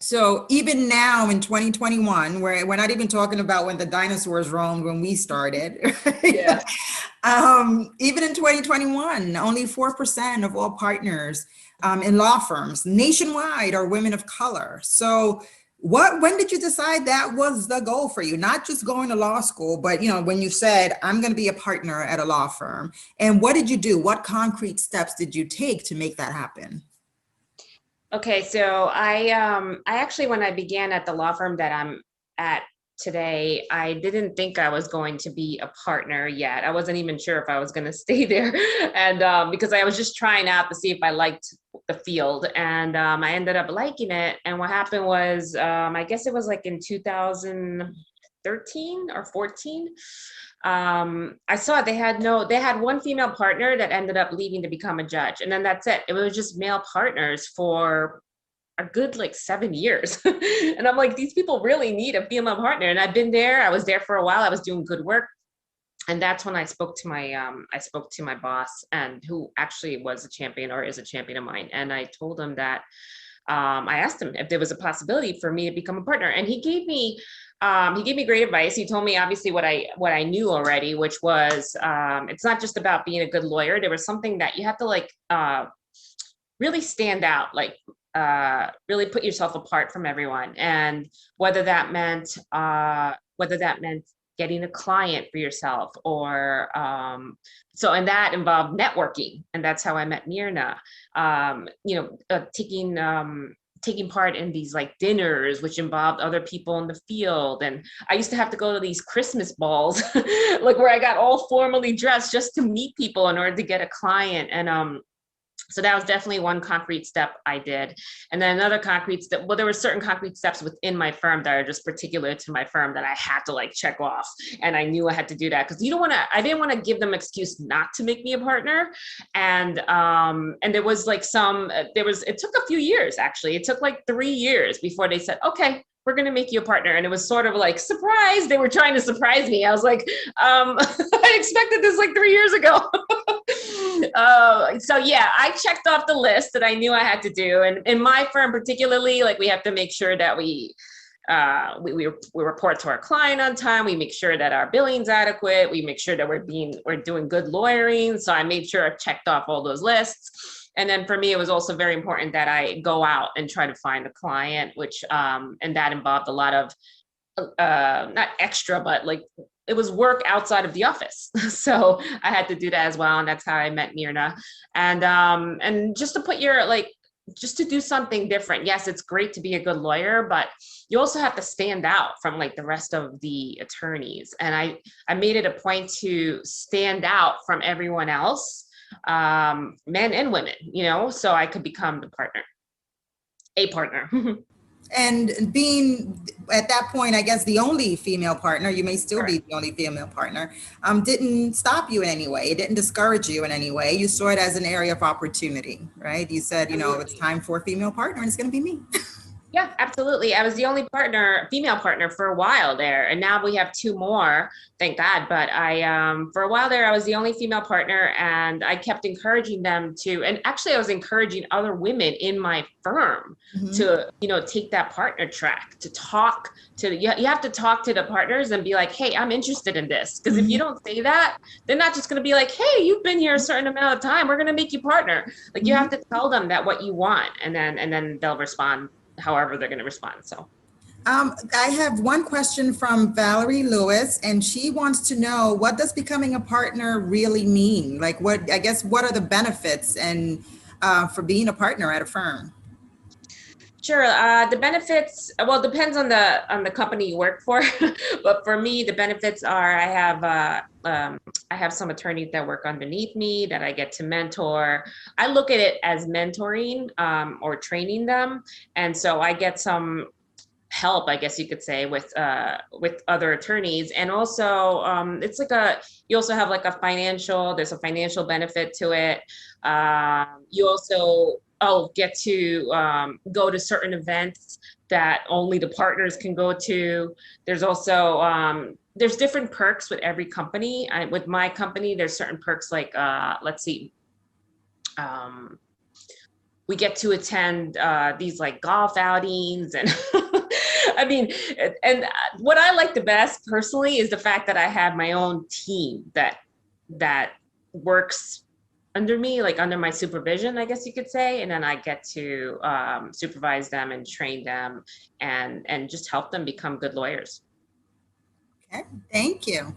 So even now in 2021, where we're not even talking about when the dinosaurs roamed when we started, right? Yeah. Even in 2021, only 4% of all partners in law firms nationwide are women of color. So when did you decide that was the goal for you? Not just going to law school, but when you said, I'm going to be a partner at a law firm, and what did you do? What concrete steps did you take to make that happen? Okay, so I actually, when I began at the law firm that I'm at today, I didn't think I was going to be a partner yet. I wasn't even sure if I was going to stay there, and because I was just trying out to see if I liked the field, and I ended up liking it. And what happened was, I guess it was like in 2013 or 14. I saw they had one female partner that ended up leaving to become a judge, and then that's it. It was just male partners for a good like 7 years. And I'm like, these people really need a female partner. And I've been there, I was there for a while, I was doing good work. And that's when I spoke to my boss, and who actually was a champion, or is a champion of mine. And I told him that I asked him if there was a possibility for me to become a partner, and he gave me great advice. He told me obviously what I knew already, which was it's not just about being a good lawyer. There was something that you have to like really stand out, like really put yourself apart from everyone, and whether that meant getting a client for yourself, or and that involved networking, and that's how I met Mirna. taking part in these like dinners, which involved other people in the field. And I used to have to go to these Christmas balls, like where I got all formally dressed just to meet people in order to get a client. And so that was definitely one concrete step I did. And then another concrete step, well, there were certain concrete steps within my firm that are just particular to my firm that I had to like check off. And I knew I had to do that because I didn't want to give them excuse not to make me a partner. And there was like it took a few years, actually. It took like 3 years before they said, okay, we're going to make you a partner. And it was sort of like, surprise, they were trying to surprise me. I was like, I expected this like 3 years ago. So yeah, I checked off the list that I knew I had to do. And in my firm particularly, like we have to make sure that we report to our client on time. We make sure that our billing's adequate. We make sure that we're doing good lawyering. So I made sure I checked off all those lists. And then for me, it was also very important that I go out and try to find a client, which, and that involved a lot of, not extra, but like, it was work outside of the office. So I had to do that as well. And that's how I met Mirna. And just to put just to do something different. Yes, it's great to be a good lawyer, but you also have to stand out from like the rest of the attorneys. And I made it a point to stand out from everyone else, men and women, so I could become a partner. And being at that point, I guess the only female partner, you may still be the only female partner, didn't stop you in any way. It didn't discourage you in any way. You saw it as an area of opportunity, right? You said, it's time for a female partner and it's going to be me. Yeah, absolutely. I was the only female partner for a while there. And now we have 2 more, thank God. But for a while there, I was the only female partner and I kept encouraging them and actually I was encouraging other women in my firm to, take that partner track, to talk to, you have to talk to the partners and be like, hey, I'm interested in this. Because if you don't say that, they're not just going to be like, hey, you've been here a certain amount of time, we're going to make you partner. Like you have to tell them that what you want and then they'll respond however they're going to respond. So I have one question from Valerie Lewis, and she wants to know, what does becoming a partner really mean? Like what are the benefits and for being a partner at a firm? Sure. The benefits, well, depends on the company you work for. But for me, the benefits are I have some attorneys that work underneath me that I get to mentor. I look at it as mentoring or training them. And so I get some help, I guess you could say, with other attorneys. And also it's like you also have like there's a financial benefit to it. You also get to go to certain events that only the partners can go to. There's also, there's different perks with every company. With my company, there's certain perks like, let's see, we get to attend these like golf outings and I mean, and what I like the best personally is the fact that I have my own team that works under me, like under my supervision, I guess you could say. And then I get to supervise them and train them and just help them become good lawyers. Okay, thank you.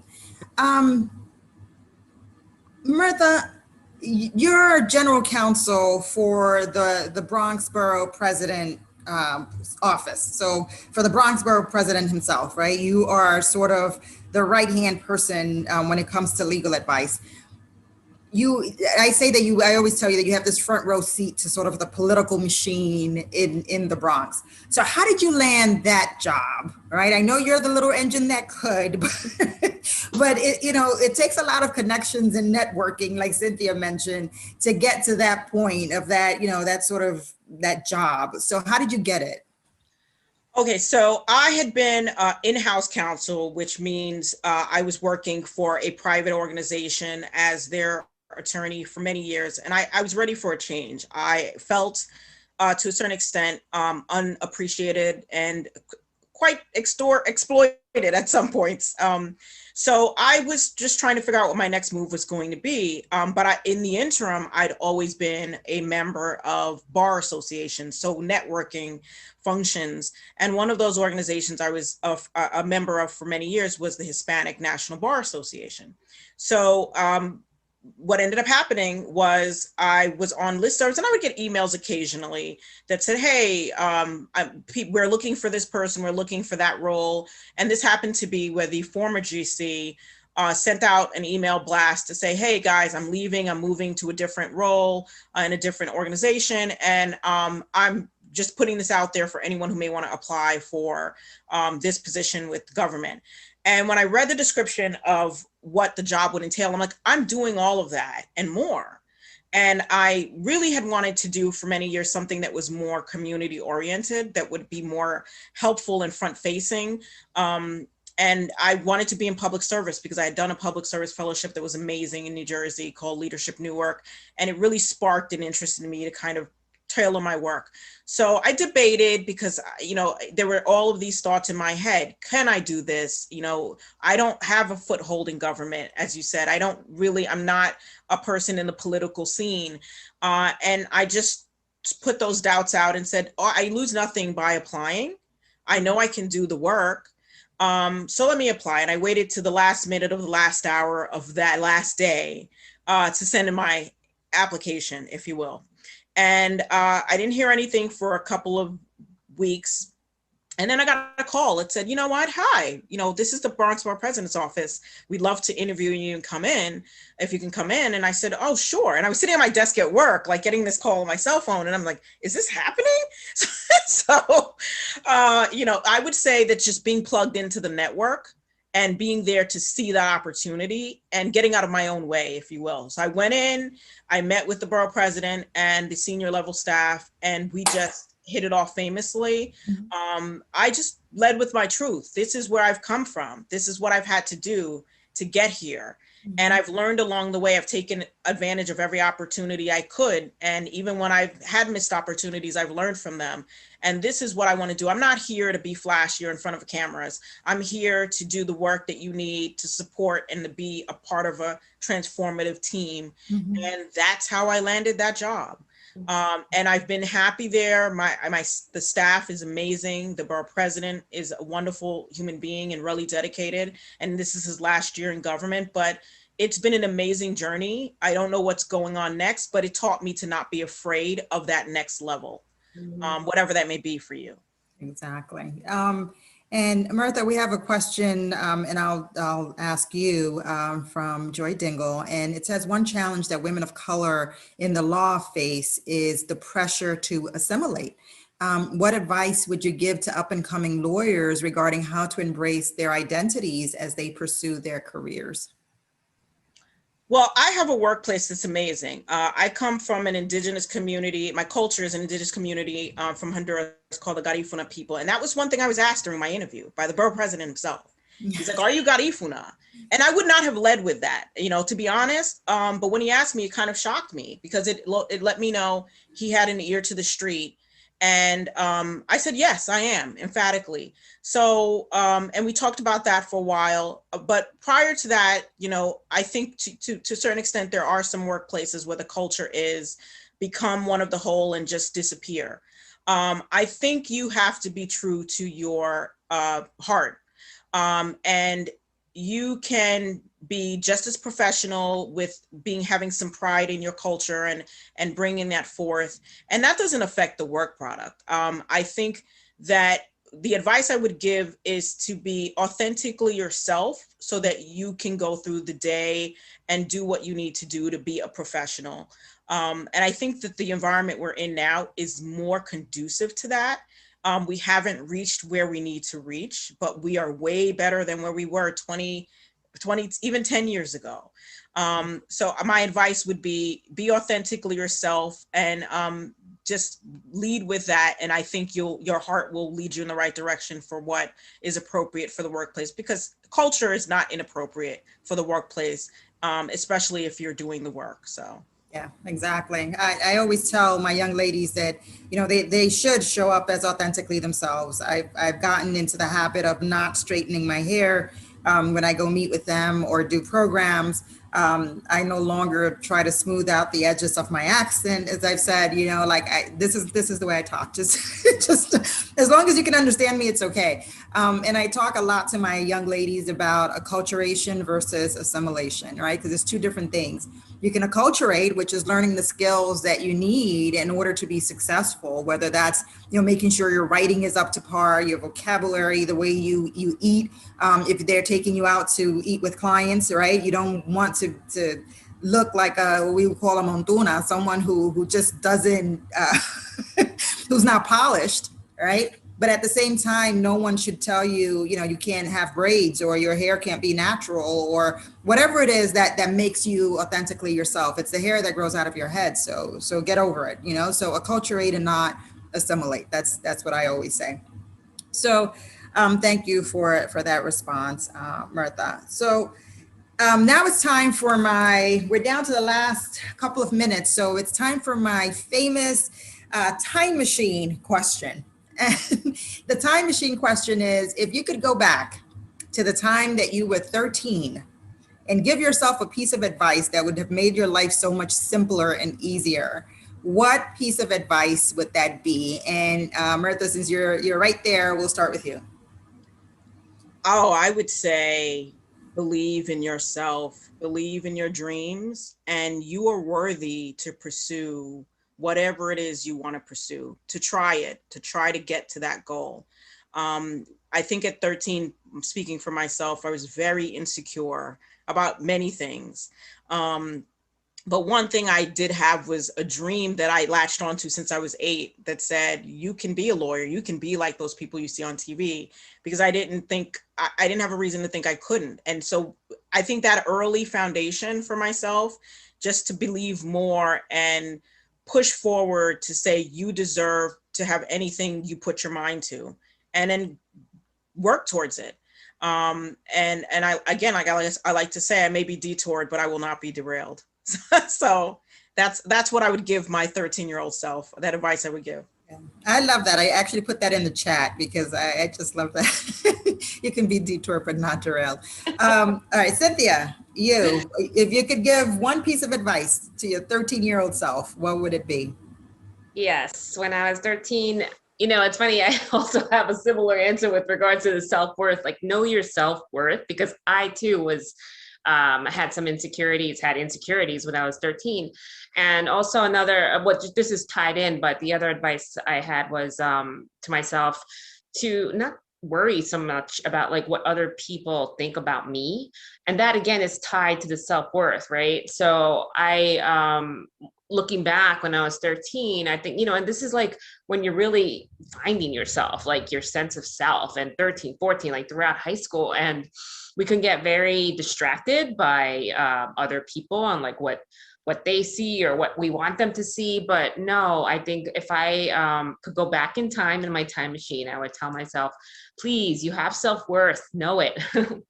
Mirtha, you're general counsel for the Bronx Borough President office. So for the Bronx Borough President himself, right? You are sort of the right-hand person when it comes to legal advice. I always tell you that you have this front row seat to sort of the political machine in the Bronx. So how did you land that job, right? I know you're the little engine that could, but it takes a lot of connections and networking, like Cynthia mentioned, to get to that point of that, that job. So how did you get it? Okay, so I had been in-house counsel, which means I was working for a private organization as their attorney for many years, and I was ready for a change. I felt to a certain extent unappreciated and quite exploited at some points. So I was just trying to figure out what my next move was going to be. But in the interim, I'd always been a member of bar associations, so networking functions. And one of those organizations I was a member of for many years was the Hispanic National Bar Association. So what ended up happening was I was on listservs, and I would get emails occasionally that said, hey, we're looking for this person, we're looking for that role. And this happened to be where the former GC sent out an email blast to say, hey guys, I'm leaving, I'm moving to a different role in a different organization. And I'm just putting this out there for anyone who may want to apply for this position with government. And when I read the description of what the job would entail, I'm like, I'm doing all of that and more. And I really had wanted to do for many years something that was more community oriented, that would be more helpful and front facing. And I wanted to be in public service because I had done a public service fellowship that was amazing in New Jersey called Leadership Newark. And it really sparked an interest in me to kind of tailor my work. So I debated because, you know, there were all of these thoughts in my head. Can I do this? You know, I don't have a foothold in government, as you said. I'm not a person in the political scene. And I just put those doubts out and said, oh, I lose nothing by applying. I know I can do the work. So let me apply. And I waited to the last minute of the last hour of that last day to send in my application, if you will. And I didn't hear anything for a couple of weeks. And then I got a call. It said, you know what? Hi, you know, this is the Bronx Borough President's office. We'd love to interview you and come in, if you can come in. And I said, oh, sure. And I was sitting at my desk at work, like getting this call on my cell phone. And I'm like, is this happening? So, you know, I would say that just being plugged into the network and being there to see that opportunity and getting out of my own way, if you will. So I went in, I met with the borough president and the senior level staff, and we just hit it off famously. I just led with my truth. This is where I've come from. This is what I've had to do to get here. And I've learned along the way. I've taken advantage of every opportunity I could. And even when I've had missed opportunities, I've learned from them. And this is what I want to do. I'm not here to be flashy or in front of cameras. I'm here to do the work that you need to support and to be a part of a transformative team. And that's how I landed that job. And I've been happy there. The staff is amazing. The borough president is a wonderful human being and really dedicated. And this is his last year in government, but it's been an amazing journey. I don't know what's going on next, but it taught me to not be afraid of that next level, whatever that may be for you. Exactly. And Mirtha, we have a question, and I'll ask you from Joy Dingle. And it says, one challenge that women of color in the law face is the pressure to assimilate. What advice would you give to up and coming lawyers regarding how to embrace their identities as they pursue their careers? Well, I have a workplace that's amazing. I come from an indigenous community. My culture is an indigenous community from Honduras called the Garifuna people. And that was one thing I was asked during my interview by the borough president himself. He's like, are you Garifuna? And I would not have led with that, you know, to be honest. But when he asked me, it kind of shocked me because it let me know he had an ear to the street. And I said, yes, I am, emphatically. So, and we talked about that for a while, but prior to that, you know, I think to a certain extent, there are some workplaces where the culture is become one of the whole and just disappear. I think you have to be true to your heart, and you can be just as professional with having some pride in your culture and bringing that forth. And that doesn't affect the work product. I think that the advice I would give is to be authentically yourself so that you can go through the day and do what you need to do to be a professional. And I think that the environment we're in now is more conducive to that. We haven't reached where we need to reach, but we are way better than where we were 20, even 10 years ago. So my advice would be authentically yourself and just lead with that. And I think your heart will lead you in the right direction for what is appropriate for the workplace, because culture is not inappropriate for the workplace, especially if you're doing the work, so. Yeah, exactly. I always tell my young ladies that, you know, they should show up as authentically themselves. I've gotten into the habit of not straightening my hair when I go meet with them or do programs. I no longer try to smooth out the edges of my accent, as I've said, you know, like this is the way I talk. Just As long as you can understand me, it's okay. And I talk a lot to my young ladies about acculturation versus assimilation, right? Because it's two different things. You can acculturate, which is learning the skills that you need in order to be successful, whether that's, making sure your writing is up to par, your vocabulary, the way you eat. If they're taking you out to eat with clients, right? You don't want to look like what we would call a montuna, someone who just doesn't, who's not polished, right? But at the same time, no one should tell you, you can't have braids or your hair can't be natural or whatever it is that makes you authentically yourself. It's the hair that grows out of your head. So get over it, So acculturate and not assimilate. That's what I always say. So thank you for that response, Mirtha. So now it's time for we're down to the last couple of minutes. So it's time for my famous time machine question. And the time machine question is, if you could go back to the time that you were 13 and give yourself a piece of advice that would have made your life so much simpler and easier, what piece of advice would that be? And Mirtha, since you're right there, we'll start with you. Oh, I would say believe in yourself, believe in your dreams, and you are worthy to pursue whatever it is you want to pursue, to try to get to that goal. I think at 13, speaking for myself, I was very insecure about many things. But one thing I did have was a dream that I latched onto since I was 8 that said, you can be a lawyer, you can be like those people you see on TV, because I didn't have a reason to think I couldn't. And so I think that early foundation for myself, just to believe more and push forward to say you deserve to have anything you put your mind to, and then work towards it. And I like to say, I may be detoured, but I will not be derailed. So that's what I would give my 13-year-old self, that advice I would give. I love that. I actually put that in the chat because I just love that. You can be detoured, but not derailed. All right, Cynthia, if you could give one piece of advice to your 13-year-old self, what would it be? Yes, when I was 13, it's funny, I also have a similar answer with regards to the self-worth, like know your self-worth, because I too was had insecurities when I was 13. And also this is tied in, but the other advice I had was to myself to not worry so much about like what other people think about me. And that again is tied to the self-worth, right? So looking back when I was 13, I think, and this is like when you're really finding yourself, like your sense of self, and 13, 14, like throughout high school. And we can get very distracted by other people and like what they see or what we want them to see. But no, I think if I could go back in time in my time machine, I would tell myself, please, you have self-worth, know it. Love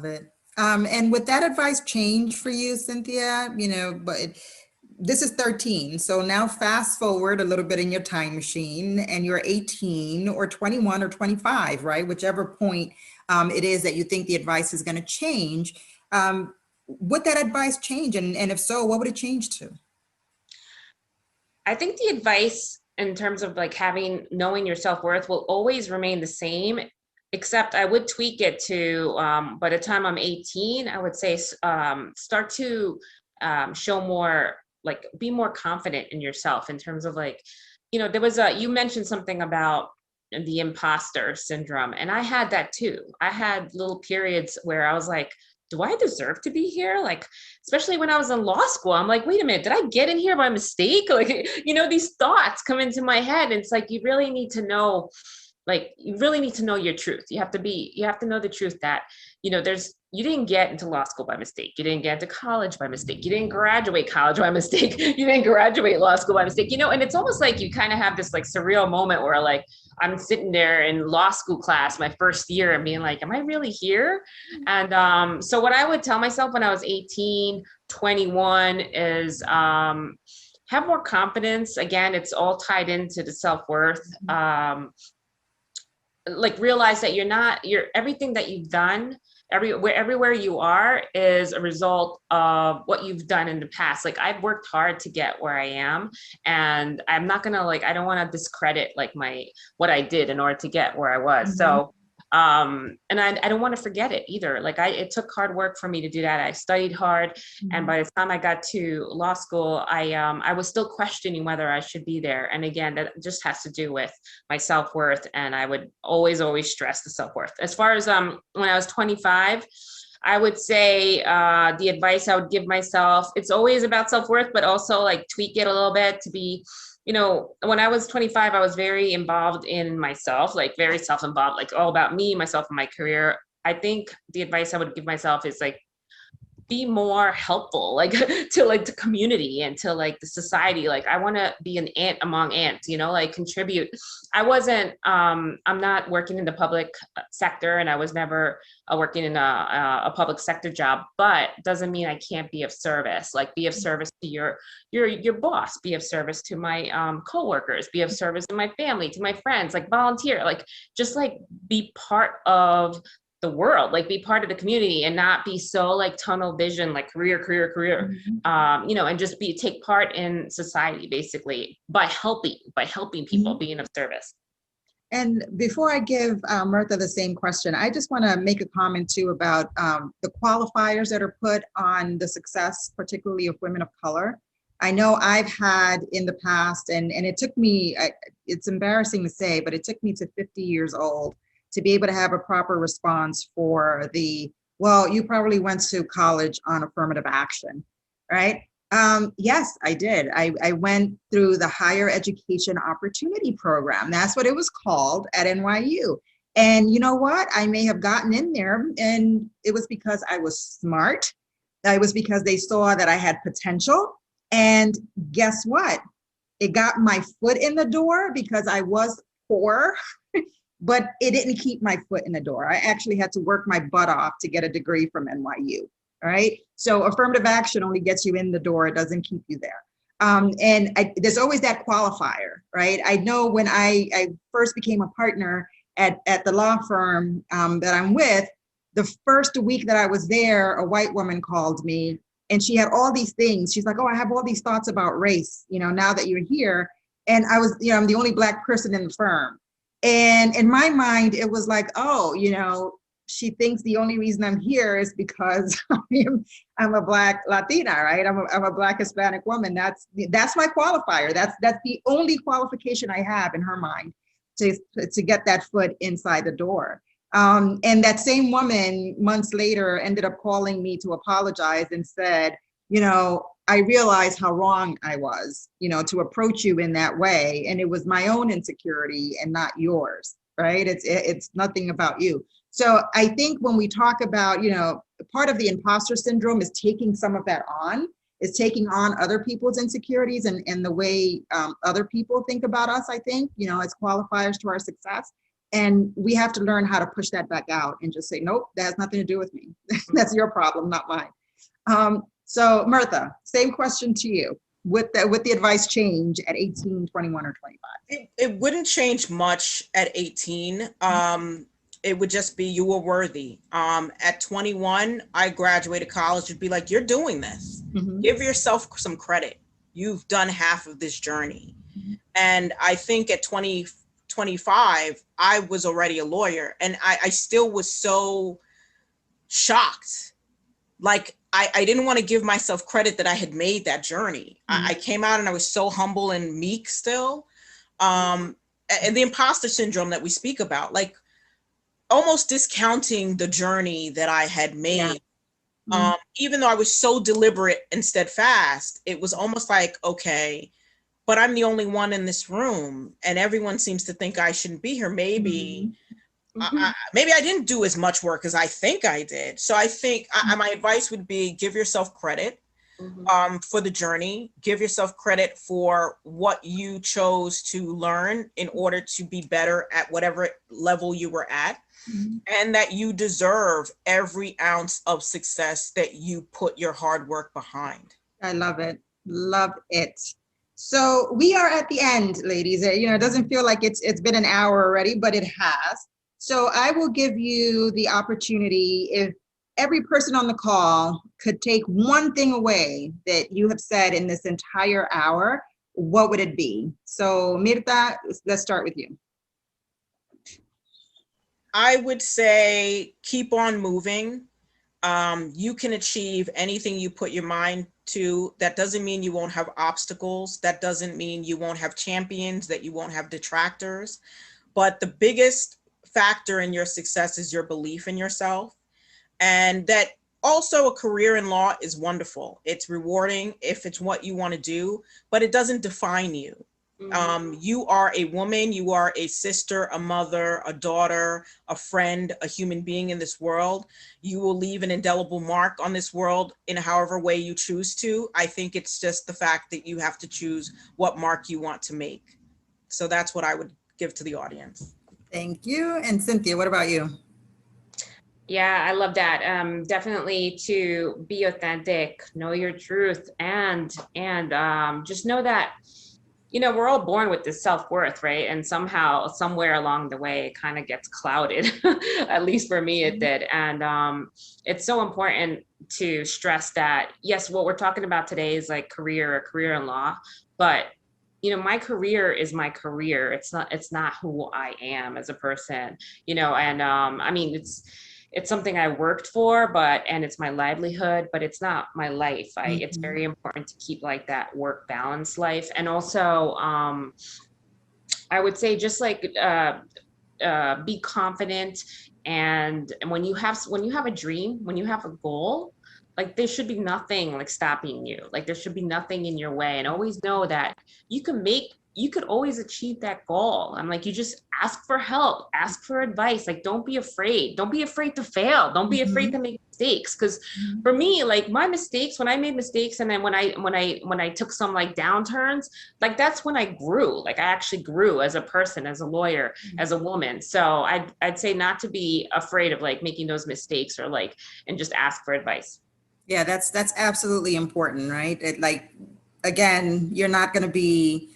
it. And would that advice change for you, Cynthia? This is 13. So now fast forward a little bit in your time machine and you're 18 or 21 or 25, right? Whichever point it is that you think the advice is going to change. Would that advice change? And if so, what would it change to? I think the advice in terms of like knowing your self-worth will always remain the same, except I would tweak it to, by the time I'm 18, I would say start to show more, like be more confident in yourself in terms of like, there was you mentioned something about the imposter syndrome. And I had that too. I had little periods where I was like, do I deserve to be here? Like, especially when I was in law school, I'm like, wait a minute, did I get in here by mistake? Like, these thoughts come into my head. And it's like, you really need to know your truth. You have to know the truth that, you didn't get into law school by mistake. You didn't get into college by mistake. You didn't graduate college by mistake. You didn't graduate law school by mistake, and it's almost like you kind of have this like surreal moment where like, I'm sitting there in law school class, my first year, and being like, am I really here? And so what I would tell myself when I was 18, 21 is have more confidence. Again, it's all tied into the self-worth. Like realize that you're everything that you've done everywhere you are is a result of what you've done in the past. Like I've worked hard to get where I am, and I'm not gonna I don't want to discredit what I did in order to get where I was. Mm-hmm. So and I don't want to forget it either. It took hard work for me to do that. I studied hard, and by the time I got to law school, I was still questioning whether I should be there. And again, that just has to do with my self-worth, and I would always stress the self-worth. As far as when I was 25, I would say the advice I would give myself, it's always about self-worth, but also tweak it a little bit to be, when I was 25, I was very involved in myself, very self-involved, all about me, myself, and my career. I think the advice I would give myself is be more helpful, to the community and to the society. I want to be an ant among ants, contribute. I'm not working in the public sector, and I was never working in a public sector job, but doesn't mean I can't be of service. Be of service to your boss, be of service to my coworkers, be of service to my family, to my friends, volunteer, just be part of the world, be part of the community, and not be so tunnel vision, career, Mm-hmm. And just take part in society basically by helping people, Mm-hmm. being of service. And before I give Mirtha the same question, I just want to make a comment too about the qualifiers that are put on the success, particularly of women of color. I know I've had in the past, and it took me, it's embarrassing to say, but it took me to 50 years old to be able to have a proper response for well, you probably went to college on affirmative action, right? Yes, I did. I went through the Higher Education Opportunity Program. That's what it was called at NYU. And you know what? I may have gotten in there, and it was because I was smart. It was because they saw that I had potential. And guess what? It got my foot in the door because I was poor. But it didn't keep my foot in the door. I actually had to work my butt off to get a degree from NYU, all right? So affirmative action only gets you in the door, it doesn't keep you there. There's always that qualifier, right? I know when I first became a partner at the law firm that I'm with, the first week that I was there, a white woman called me, and she had all these things. She's like, oh, I have all these thoughts about race, now that you're here. And I was, I'm the only Black person in the firm. And in my mind, it was oh, she thinks the only reason I'm here is because I'm a Black Latina, right? I'm a Black Hispanic woman. That's my qualifier. That's the only qualification I have in her mind to get that foot inside the door. And that same woman months later ended up calling me to apologize and said, I realized how wrong I was, to approach you in that way. And it was my own insecurity and not yours, right? It's nothing about you. So I think when we talk about, part of the imposter syndrome is taking some of that on, is taking on other people's insecurities and the way other people think about us, I think, as qualifiers to our success. And we have to learn how to push that back out and just say, nope, that has nothing to do with me. That's your problem, not mine. So Mirtha, same question to you. Would the advice change at 18, 21, or 25? It wouldn't change much at 18. It would just be you were worthy. At 21, I graduated college. It'd be like, you're doing this. Mm-hmm. Give yourself some credit. You've done half of this journey. Mm-hmm. And I think at 25, I was already a lawyer, and I still was so shocked. I didn't want to give myself credit that I had made that journey. Mm-hmm. I came out and I was so humble and meek still. And the imposter syndrome that we speak about, almost discounting the journey that I had made. Yeah. Mm-hmm. Even though I was so deliberate and steadfast, it was almost okay, but I'm the only one in this room and everyone seems to think I shouldn't be here. Maybe, maybe I didn't do as much work as I think I did. So I think my advice would be give yourself credit for the journey, give yourself credit for what you chose to learn in order to be better at whatever level you were at, and that you deserve every ounce of success that you put your hard work behind. I love it. Love it. So we are at the end, ladies. It doesn't feel like it's been an hour already, but it has. So I will give you the opportunity, every person on the call could take one thing away that you have said in this entire hour, what would it be? So Mirtha, let's start with you. I would say keep on moving. You can achieve anything you put your mind to. That doesn't mean you won't have obstacles. That doesn't mean you won't have champions, that you won't have detractors. But the biggest factor in your success is your belief in yourself. And that also a career in law is wonderful. It's rewarding if it's what you want to do, but it doesn't define you. You are a woman, you are a sister, a mother, a daughter, a friend, a human being in this world. You will leave an indelible mark on this world in however way you choose to. I think it's just the fact that you have to choose what mark you want to make. So that's what I would give to the audience. Thank you. And Cynthia, what about you? Yeah, I love that. Definitely to be authentic, know your truth, and just know that, you know, we're all born with this self-worth, right? And somehow, somewhere along the way, it kind of gets clouded. At least for me, it did. And it's so important to stress that, yes, what we're talking about today is like a career in law, but you know, my career is my career. It's not who I am as a person, you know, and I mean, it's something I worked for, and it's my livelihood, but it's not my life. It's very important to keep like that work balance life. And also, I would say just like be confident. And when you have a dream, when you have a goal, like there should be nothing like stopping you. Like there should be nothing in your way, and always know that you could always achieve that goal. I'm like, you just ask for help, ask for advice. Like, don't be afraid. Don't be afraid to fail. Don't be afraid to make mistakes. Cause for me, like my mistakes, when I made mistakes, and then when I took some like downturns, like that's when I grew. Like I actually grew as a person, as a lawyer, as a woman. So I'd say not to be afraid of like making those mistakes, or like, and just ask for advice. Yeah, that's absolutely important, right? Again, you're not going to be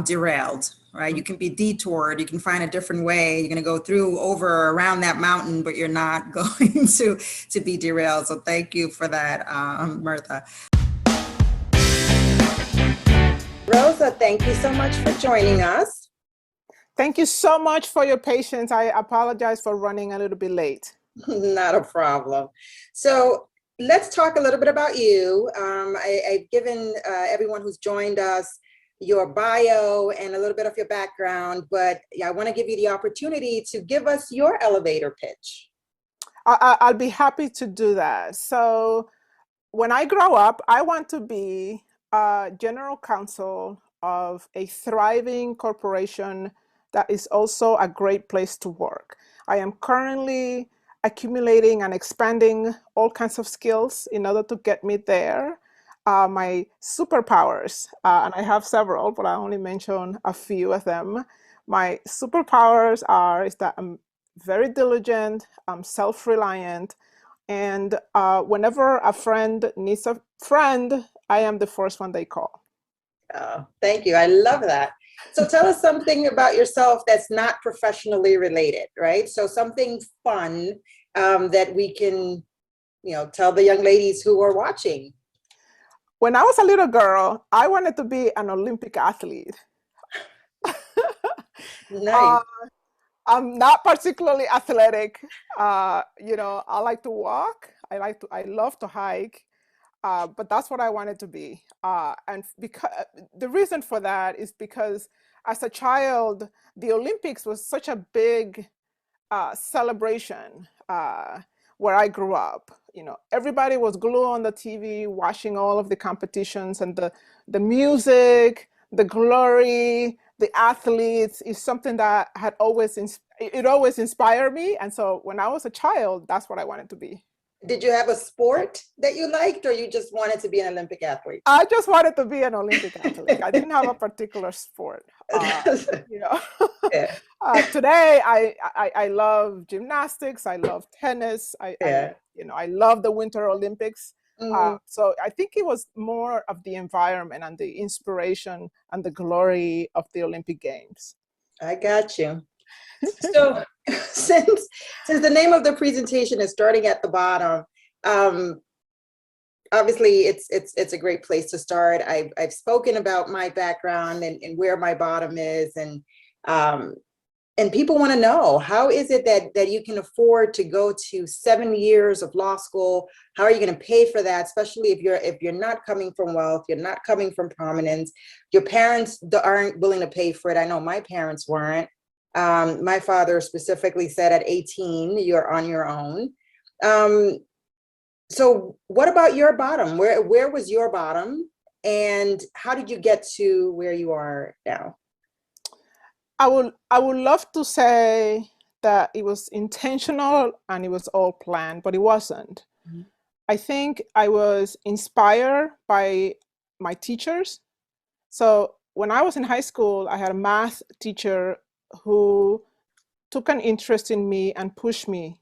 derailed, right? You can be detoured, you can find a different way. You're going to go around that mountain, but you're not going to be derailed. So thank you for that, Mirtha. Rosa, thank you so much for joining us. Thank you so much for your patience. I apologize for running a little bit late. Not a problem. So let's talk a little bit about you. I've given everyone who's joined us your bio and a little bit of your background, but I want to give you the opportunity to give us your elevator pitch. I'll be happy to do that. So when I grow up, I want to be general counsel of a thriving corporation that is also a great place to work. I am currently accumulating and expanding all kinds of skills in order to get me there. My superpowers, and I have several, but I only mention a few of them. My superpowers is that I'm very diligent, I'm self-reliant, and whenever a friend needs a friend, I am the first one they call. Oh, thank you. I love that. So tell us something about yourself that's not professionally related, right? So something fun that we can, tell the young ladies who are watching. When I was a little girl, I wanted to be an Olympic athlete. Nice. I'm not particularly athletic. I like to walk. I love to hike. But that's what I wanted to be. And because the reason for that is because as a child, the Olympics was such a big celebration where I grew up. Everybody was glued on the TV, watching all of the competitions, and the music, the glory, the athletes is something that had always inspired me. And so when I was a child, that's what I wanted to be. Did you have a sport that you liked, or you just wanted to be an Olympic athlete? I just wanted to be an Olympic athlete. I didn't have a particular sport. Yeah. Today, I love gymnastics. I love tennis. I love the Winter Olympics. So I think it was more of the environment and the inspiration and the glory of the Olympic Games. I got you. So since the name of the presentation is starting at the bottom, um, obviously it's a great place to start. I've spoken about my background and where my bottom is, and people want to know, how is it that you can afford to go to 7 years of law school? How are you going to pay for that? Especially if you're not coming from wealth, you're not coming from prominence, your parents aren't willing to pay for it. I know my parents weren't. My father specifically said at 18, you're on your own. So what about your bottom? Where was your bottom? And how did you get to where you are now? I would love to say that it was intentional and it was all planned, but it wasn't. Mhm. I think I was inspired by my teachers. So when I was in high school, I had a math teacher who took an interest in me and pushed me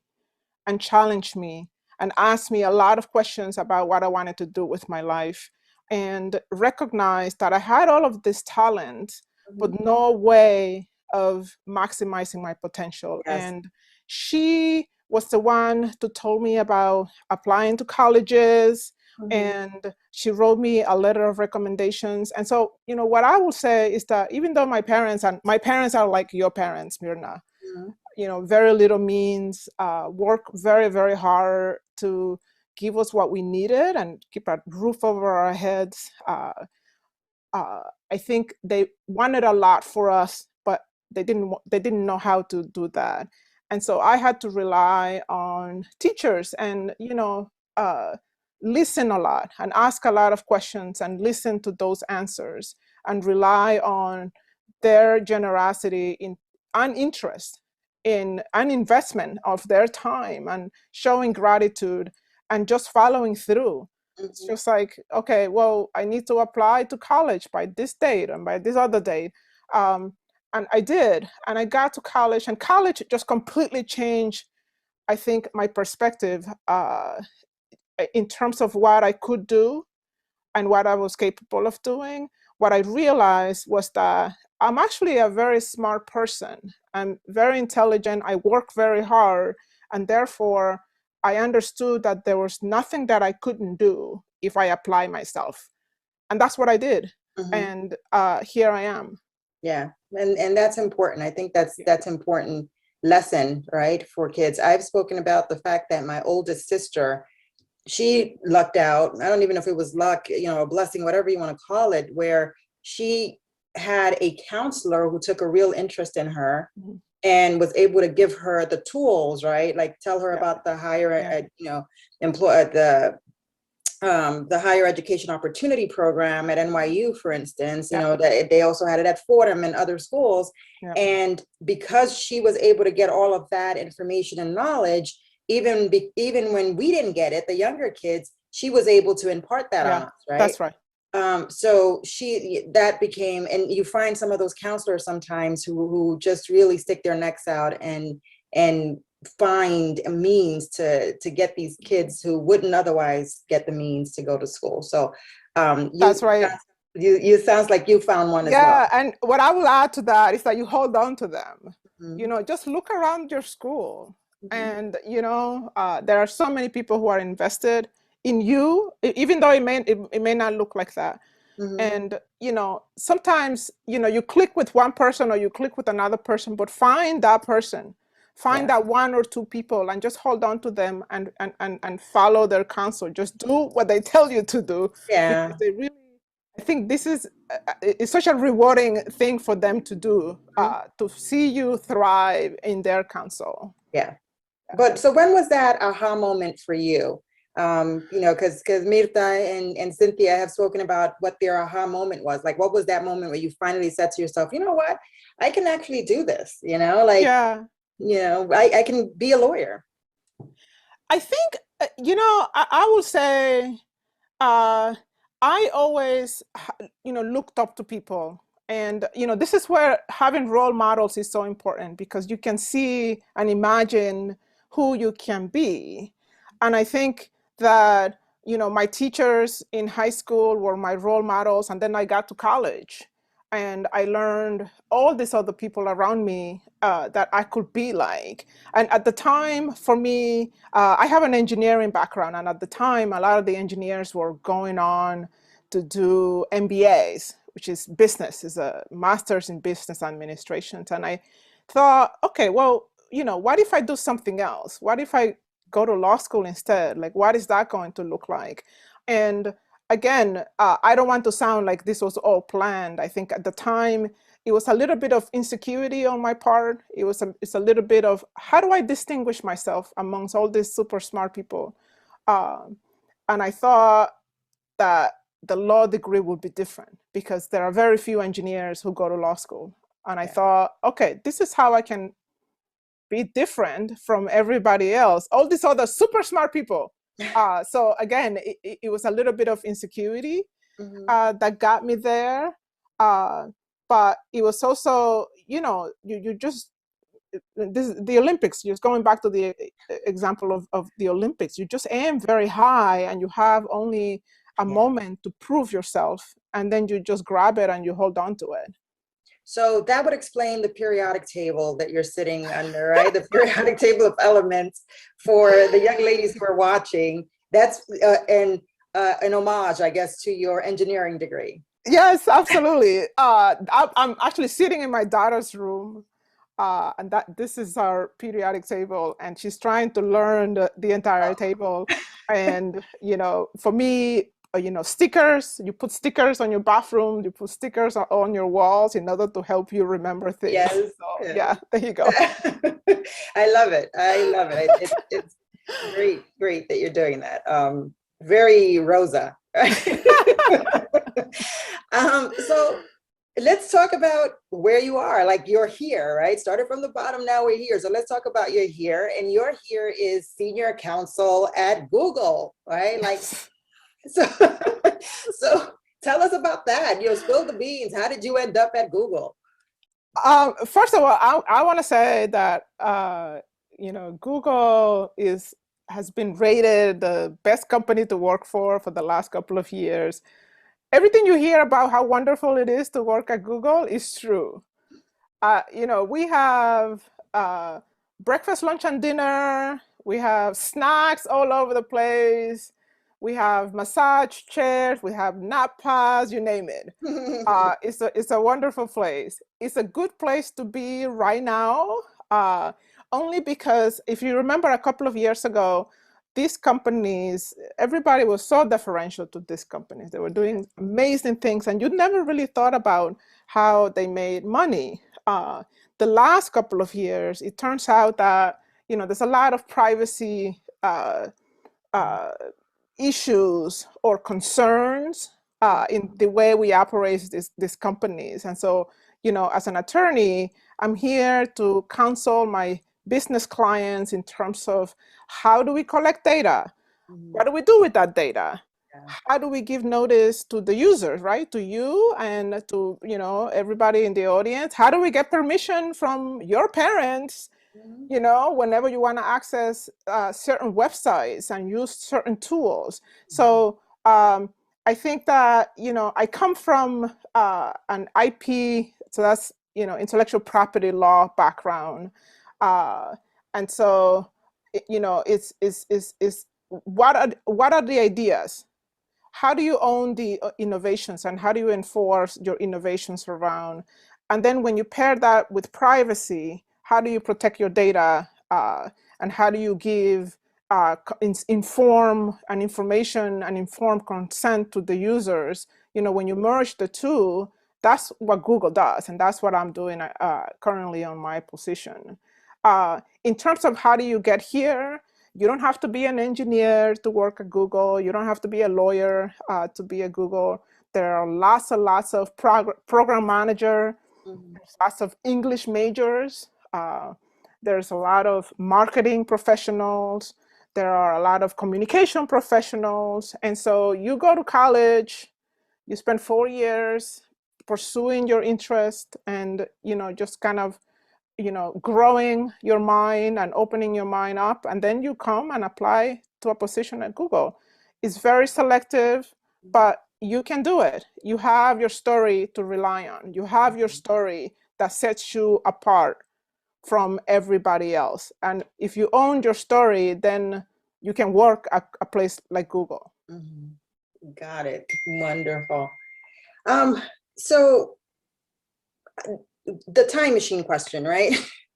and challenged me and asked me a lot of questions about what I wanted to do with my life, and recognized that I had all of this talent, but no way of maximizing my potential. Yes. And she was the one to told me about applying to colleges, and she wrote me a letter of recommendations. And so, what I will say is that even though my parents are like your parents, Mirna, very little means, work very, very hard to give us what we needed and keep a roof over our heads. I think they wanted a lot for us, but they didn't know how to do that. And so I had to rely on teachers and, listen a lot and ask a lot of questions and listen to those answers and rely on their generosity and interest in an investment of their time and showing gratitude and just following through. It's just like, okay, well, I need to apply to college by this date and by this other date. And I did, and I got to college, and college just completely changed, I think, my perspective in terms of what I could do and what I was capable of doing. What I realized was that I'm actually a very smart person. I'm very intelligent. I work very hard. And therefore, I understood that there was nothing that I couldn't do if I apply myself. And that's what I did. And here I am. Yeah, and that's important. I think that's important lesson, right, for kids. I've spoken about the fact that my oldest sister, she lucked out. I don't even know if it was luck, a blessing, whatever you want to call it, where she had a counselor who took a real interest in her and was able to give her the tools, right? Like tell her about the higher, the higher education opportunity program at NYU, for instance, that they also had it at Fordham and other schools. And because she was able to get all of that information and knowledge, even when we didn't get it, the younger kids, she was able to impart that on us, right? That's right. So that became, and you find some of those counselors sometimes who just really stick their necks out and find a means to get these kids who wouldn't otherwise get the means to go to school. So that's right. You sounds like you found one as well. Yeah, and what I will add to that is that you hold on to them. Just look around your school, and there are so many people who are invested in you, even though it may not look like that. And sometimes you click with one person or you click with another person, but find that person, find that one or two people, and just hold on to them and follow their counsel. Just do what they tell you to do. Yeah, because they really, I think this is it's such a rewarding thing for them to do, to see you thrive in their counsel. Yeah. But so when was that aha moment for you? Because Mirtha and Cynthia have spoken about what their aha moment was. Like, what was that moment where you finally said to yourself, you know what, I can actually do this, I can be a lawyer. I think, I will say, I always, looked up to people. And, this is where having role models is so important, because you can see and imagine who you can be. And I think that, my teachers in high school were my role models. And then I got to college. and I learned all these other people around me that I could be like. And at the time, for me, I have an engineering background, and at the time, a lot of the engineers were going on to do MBAs, which is business, is a master's in business administration. And I thought, okay, well, what if I do something else? What if I go to law school instead? Like, what is that going to look like? And again, I don't want to sound like this was all planned. I think at the time, it was a little bit of insecurity on my part. It's a little bit of, how do I distinguish myself amongst all these super smart people? And I thought that the law degree would be different because there are very few engineers who go to law school. And I thought, okay, this is how I can be different from everybody else, all these other super smart people. So again, it was a little bit of insecurity that got me there. But it was also, you just, the Olympics, just going back to the example of the Olympics, you just aim very high and you have only a moment to prove yourself, and then you just grab it and you hold on to it. So that would explain the periodic table that you're sitting under, right? The periodic table of elements for the young ladies who are watching. That's an homage, I guess, to your engineering degree. Yes, absolutely. I'm actually sitting in my daughter's room, and this is our periodic table, and she's trying to learn the entire table. And, for me, stickers, you put stickers on your bathroom, you put stickers on your walls in order to help you remember things. Yes. So, yeah, there you go. I love it. It's great that you're doing that. Very Rosa. So let's talk about where you are. Like, you're here, right? Started from the bottom, now we're here. So let's talk about you're here, and you're here is senior counsel at Google, right? Like, so tell us about that. Spill the beans. How did you end up at Google? First of all, I want to say that Google has been rated the best company to work for the last couple of years. Everything you hear about how wonderful it is to work at Google is true. We have breakfast, lunch, and dinner. We have snacks all over the place. We have massage chairs. We have nap pads, you name it. It's a wonderful place. It's a good place to be right now, only because if you remember a couple of years ago, these companies, everybody was so deferential to these companies. They were doing amazing things, and you never really thought about how they made money. The last couple of years, it turns out that there's a lot of privacy issues or concerns in the way we operate these companies. And so, as an attorney, I'm here to counsel my business clients in terms of how do we collect data? What do we do with that data? How do we give notice to the users, right? To you and to, everybody in the audience. How do we get permission from your parents, whenever you want to access certain websites and use certain tools? So I think that, I come from an IP, so that's, intellectual property law background. And so, it's what are the ideas? How do you own the innovations, and how do you enforce your innovations around? And then when you pair that with privacy, how do you protect your data? And how do you give informed consent to the users? When you merge the two, that's what Google does. And that's what I'm doing currently on my position. In terms of how do you get here, you don't have to be an engineer to work at Google. You don't have to be a lawyer to be at Google. There are lots and lots of program manager, lots of English majors. There's a lot of marketing professionals. There are a lot of communication professionals. And so you go to college, you spend 4 years pursuing your interest and, just kind of, growing your mind and opening your mind up, and then you come and apply to a position at Google. It's very selective, but you can do it. You have your story to rely on. You have your story that sets you apart from everybody else. And if you own your story, then you can work at a place like Google. Got it. Wonderful. So the time machine question, right?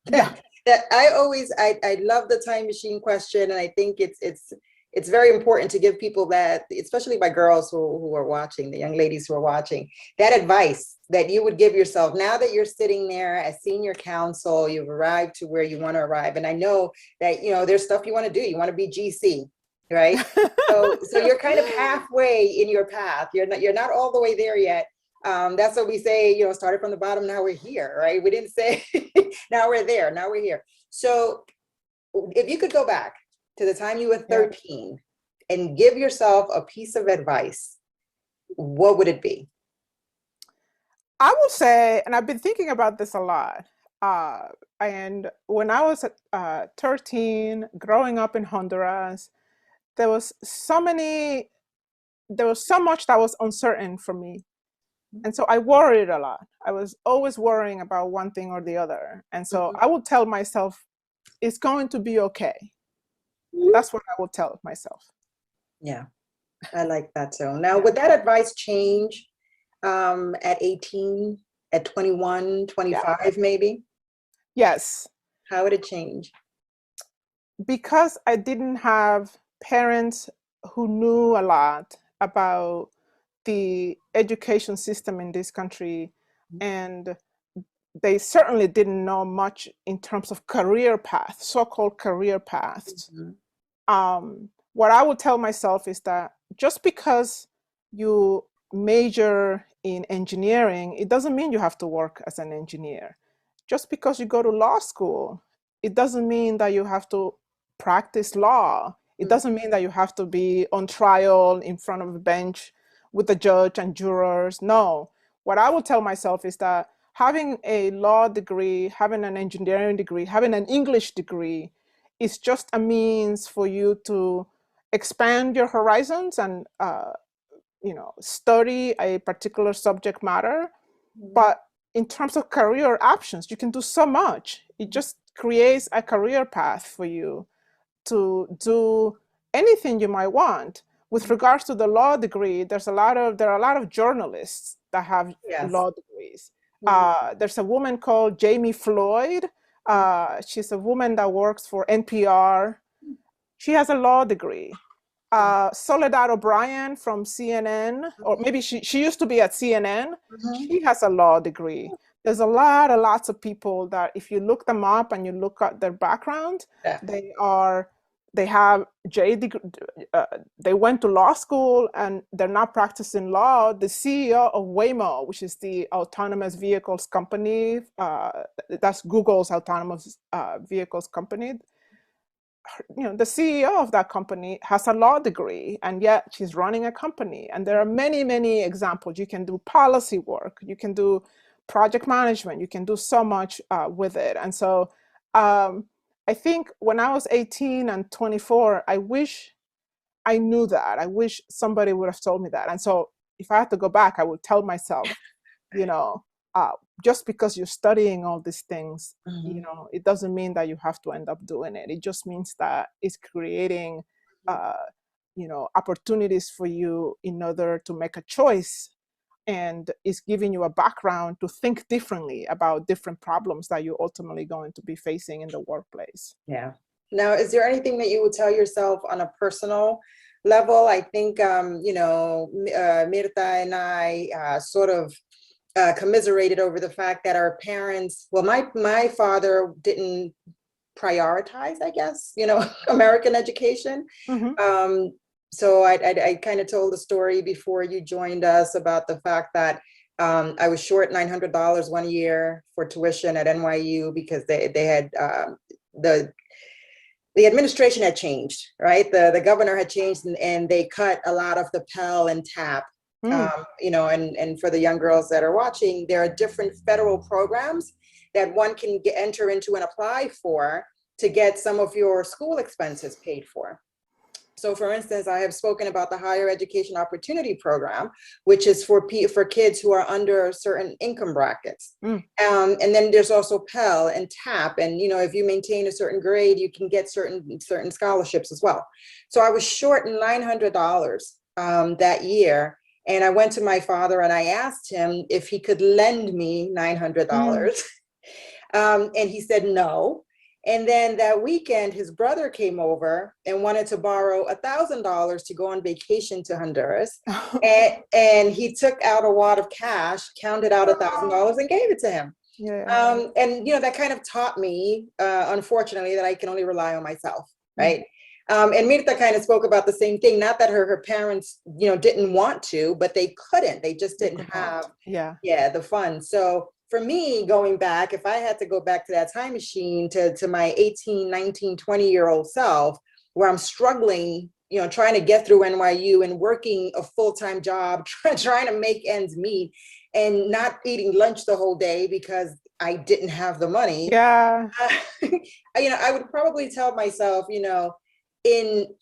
Yeah. That I love the time machine question, and I think it's very important to give people that, especially by girls who are watching, the young ladies who are watching, that advice that you would give yourself now that you're sitting there as senior counsel, you've arrived to where you want to arrive. And I know that, you know, there's stuff you want to do. You want to be GC, right? So you're kind of halfway in your path. You're not all the way there yet. That's what we say, you know, started from the bottom, now we're here, right? We didn't say, now we're there, now we're here. So if you could go back to the time you were 13 and give yourself a piece of advice, what would it be? I will say, and I've been thinking about this a lot, and when I was 13, growing up in Honduras, there was so much that was uncertain for me. And so I worried a lot. I was always worrying about one thing or the other. And so I would tell myself, it's going to be okay. That's what I will tell myself. Yeah, I like that too. Now, would that advice change at 18, at 21, 25 maybe? Yes. How would it change? Because I didn't have parents who knew a lot about the education system in this country, and they certainly didn't know much in terms of career paths, so-called career paths. What I would tell myself is that just because you major in engineering, it doesn't mean you have to work as an engineer. Just because you go to law school, it doesn't mean that you have to practice law. It doesn't mean that you have to be on trial in front of a bench with the judge and jurors. No, what I would tell myself is that having a law degree, having an engineering degree, having an English degree is just a means for you to expand your horizons and study a particular subject matter. But in terms of career options, you can do so much. It just creates a career path for you to do anything you might want. With regards to the law degree, there are a lot of journalists that have law degrees. There's a woman called Jamie Floyd. She's a woman that works for NPR. She has a law degree. Soledad O'Brien from CNN, or maybe she used to be at CNN. She has a law degree. There's lots of people that if you look them up and you look at their background, they have they went to law school and they're not practicing law. The CEO of Waymo, which is the autonomous vehicles company, that's Google's autonomous vehicles company. The CEO of that company has a law degree, and yet she's running a company. And there are many, many examples. You can do policy work, you can do project management, you can do so much with it. And so I think when I was 18 and 24, I wish I knew that. I wish somebody would have told me that. And so if I had to go back, I would tell myself, just because you're studying all these things, it doesn't mean that you have to end up doing it. It just means that it's creating, opportunities for you in order to make a choice. And it's giving you a background to think differently about different problems that you're ultimately going to be facing in the workplace. Yeah. Now, is there anything that you would tell yourself on a personal level? I think, Mirtha and I sort of commiserated over the fact that our parents, well, my father didn't prioritize, I guess, American education. So I kind of told the story before you joined us about the fact that I was short $900 one year for tuition at NYU because they had the administration had changed, right? The governor had changed and they cut a lot of the Pell and TAP. And for the young girls that are watching, there are different federal programs that one can enter into and apply for to get some of your school expenses paid for. So for instance, I have spoken about the Higher Education Opportunity Program, which is for kids who are under certain income brackets. And then there's also Pell and TAP. And, you know, if you maintain a certain grade, you can get certain scholarships as well. So I was short $900 that year. And I went to my father and I asked him if he could lend me $900. And he said no. And then that weekend, his brother came over and wanted to borrow $1,000 to go on vacation to Honduras. And he took out a wad of cash, counted out $1,000 and gave it to him. Yeah. And, you know, that kind of taught me, unfortunately, that I can only rely on myself, right? And Mirtha kind of spoke about the same thing, not that her parents, you know, didn't want to, but they couldn't, they just didn't have, the funds. So for me, going back, if I had to go back to that time machine to my 18, 19, 20-year-old self, where I'm struggling, you know, trying to get through NYU and working a full-time job, trying to make ends meet and not eating lunch the whole day because I didn't have the money. You know, I would probably tell myself, you know,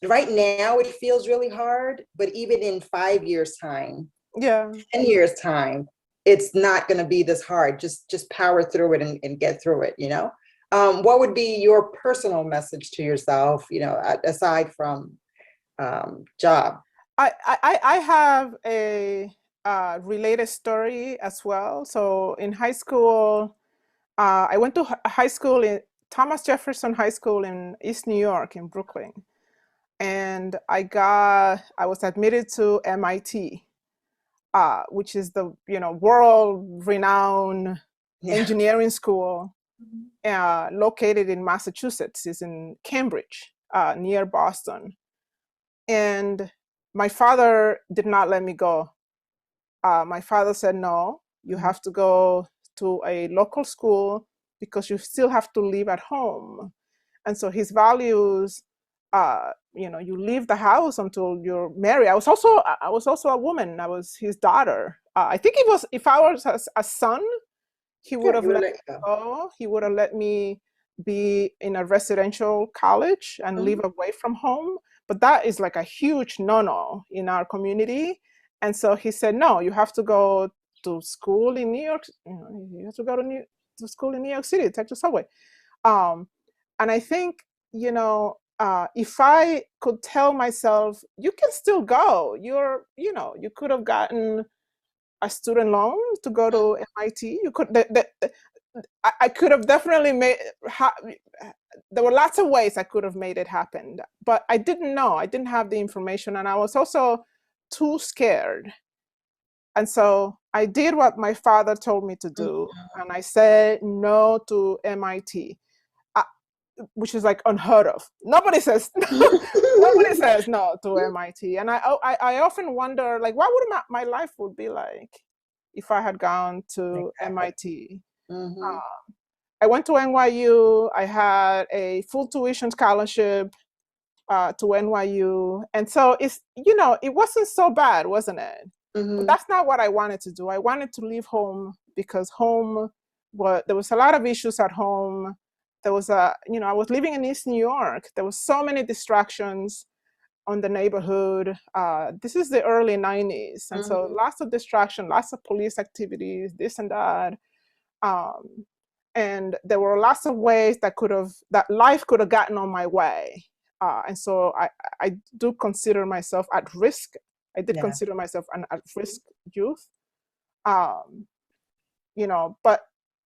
right now it feels really hard, but even in 5 years time, 10 years time, it's not going to be this hard. Just power through it and get through it, you know? What would be your personal message to yourself, you know, aside from job? I have a related story as well. So in high school, I went to high school in Thomas Jefferson High School in East New York in Brooklyn. And I was admitted to MIT. Which is the, you know, world-renowned engineering school located in Massachusetts. It's in Cambridge, near Boston. And my father did not let me go. My father said, no, you have to go to a local school because you still have to live at home. And so his values, you know, you leave the house until you're married. I was also a woman. I was his daughter. I think if I was a son, he would have let me go. He would have let me be in a residential college and live away from home. But that is like a huge no-no in our community. And so he said, no, you have to go to school in New York. You know, you have to go to school in New York City, take the subway. And I think, you know, if I could tell myself, you can still go, you know, you could have gotten a student loan to go to MIT. You could, I could have definitely there were lots of ways I could have made it happen, but I didn't know. I didn't have the information, and I was also too scared. And so I did what my father told me to do, and I said no to MIT. Which is like unheard of. Nobody says no to MIT. And I often wonder, like, what would my life would be like if I had gone to MIT? I went to NYU. I had a full tuition scholarship to NYU. And so it's, you know, it wasn't so bad, wasn't it? But that's not what I wanted to do. I wanted to leave home because there was a lot of issues at home. There was you know, I was living in East New York. There was so many distractions on the neighborhood. This is the early 90s. And so lots of distraction, lots of police activities, this and that. And there were lots of ways that life could have gotten on my way. And so I do consider myself at risk. I did consider myself an at-risk youth. You know, but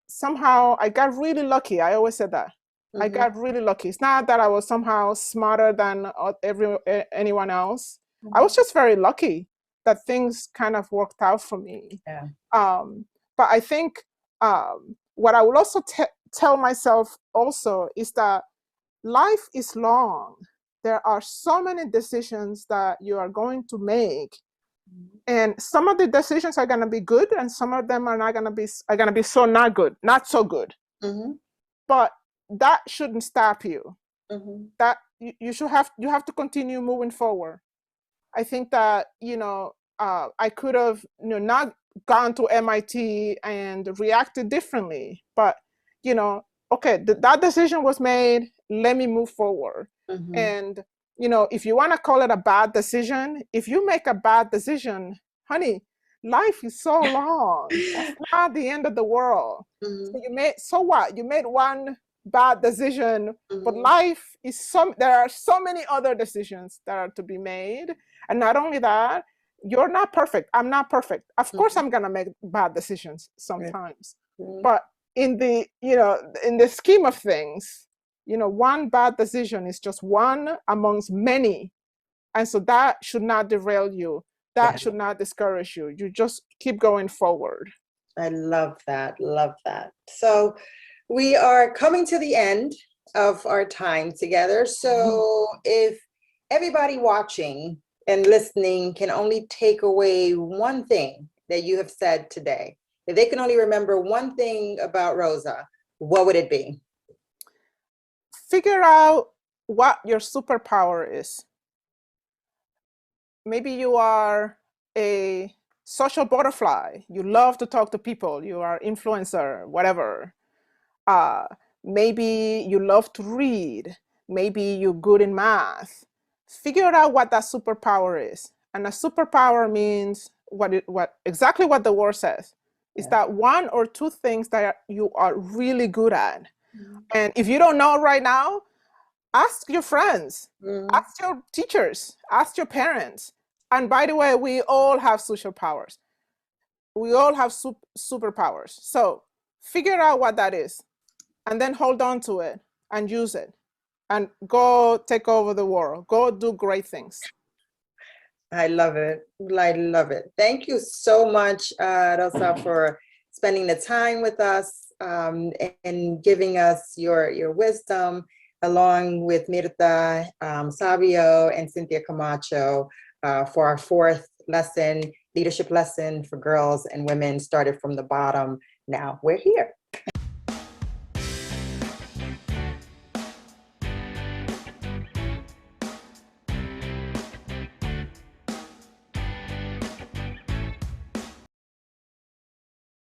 somehow I got really lucky. I always said that. I got really lucky. It's not that I was somehow smarter than anyone else. I was just very lucky that things kind of worked out for me. But I think what I will also tell myself also is that life is long. There are so many decisions that you are going to make. And some of the decisions are going to be good, and some of them are going to be so not so good. But that shouldn't stop you. That you have to continue moving forward. I think that, you know, I could have, you know, not gone to MIT and reacted differently, but, you know, okay, that decision was made. Let me move forward. And you know, if you want to call it a bad decision, if you make a bad decision, honey, life is so long. That's not the end of the world. So you made, so what? You made one bad decision, but life is there are so many other decisions that are to be made. And not only that, you're not perfect. I'm not perfect. Of course, I'm gonna make bad decisions sometimes. But in the, you know, in the scheme of things, you know, one bad decision is just one amongst many. And so that should not derail you. That should not discourage you. You just keep going forward. I love that. Love that. So we are coming to the end of our time together. So if everybody watching and listening can only take away one thing that you have said today, if they can only remember one thing about Rosa, what would it be? Figure out what your superpower is. Maybe you are a social butterfly. You love to talk to people. You are influencer, whatever. Maybe you love to read. Maybe you're good in math. Figure out what that superpower is. And a superpower means exactly what the word says. Is that one or two things that you are really good at. And if you don't know right now, ask your friends, ask your teachers, ask your parents. And by the way, we all have social powers. We all have superpowers. So figure out what that is and then hold on to it and use it and go take over the world. Go do great things. I love it. I love it. Thank you so much, Rosa, for spending the time with us and giving us your wisdom, along with Mirtha, Sabio, and Cynthia Camacho for our fourth lesson, leadership lesson for girls and women, started from the bottom. Now we're here.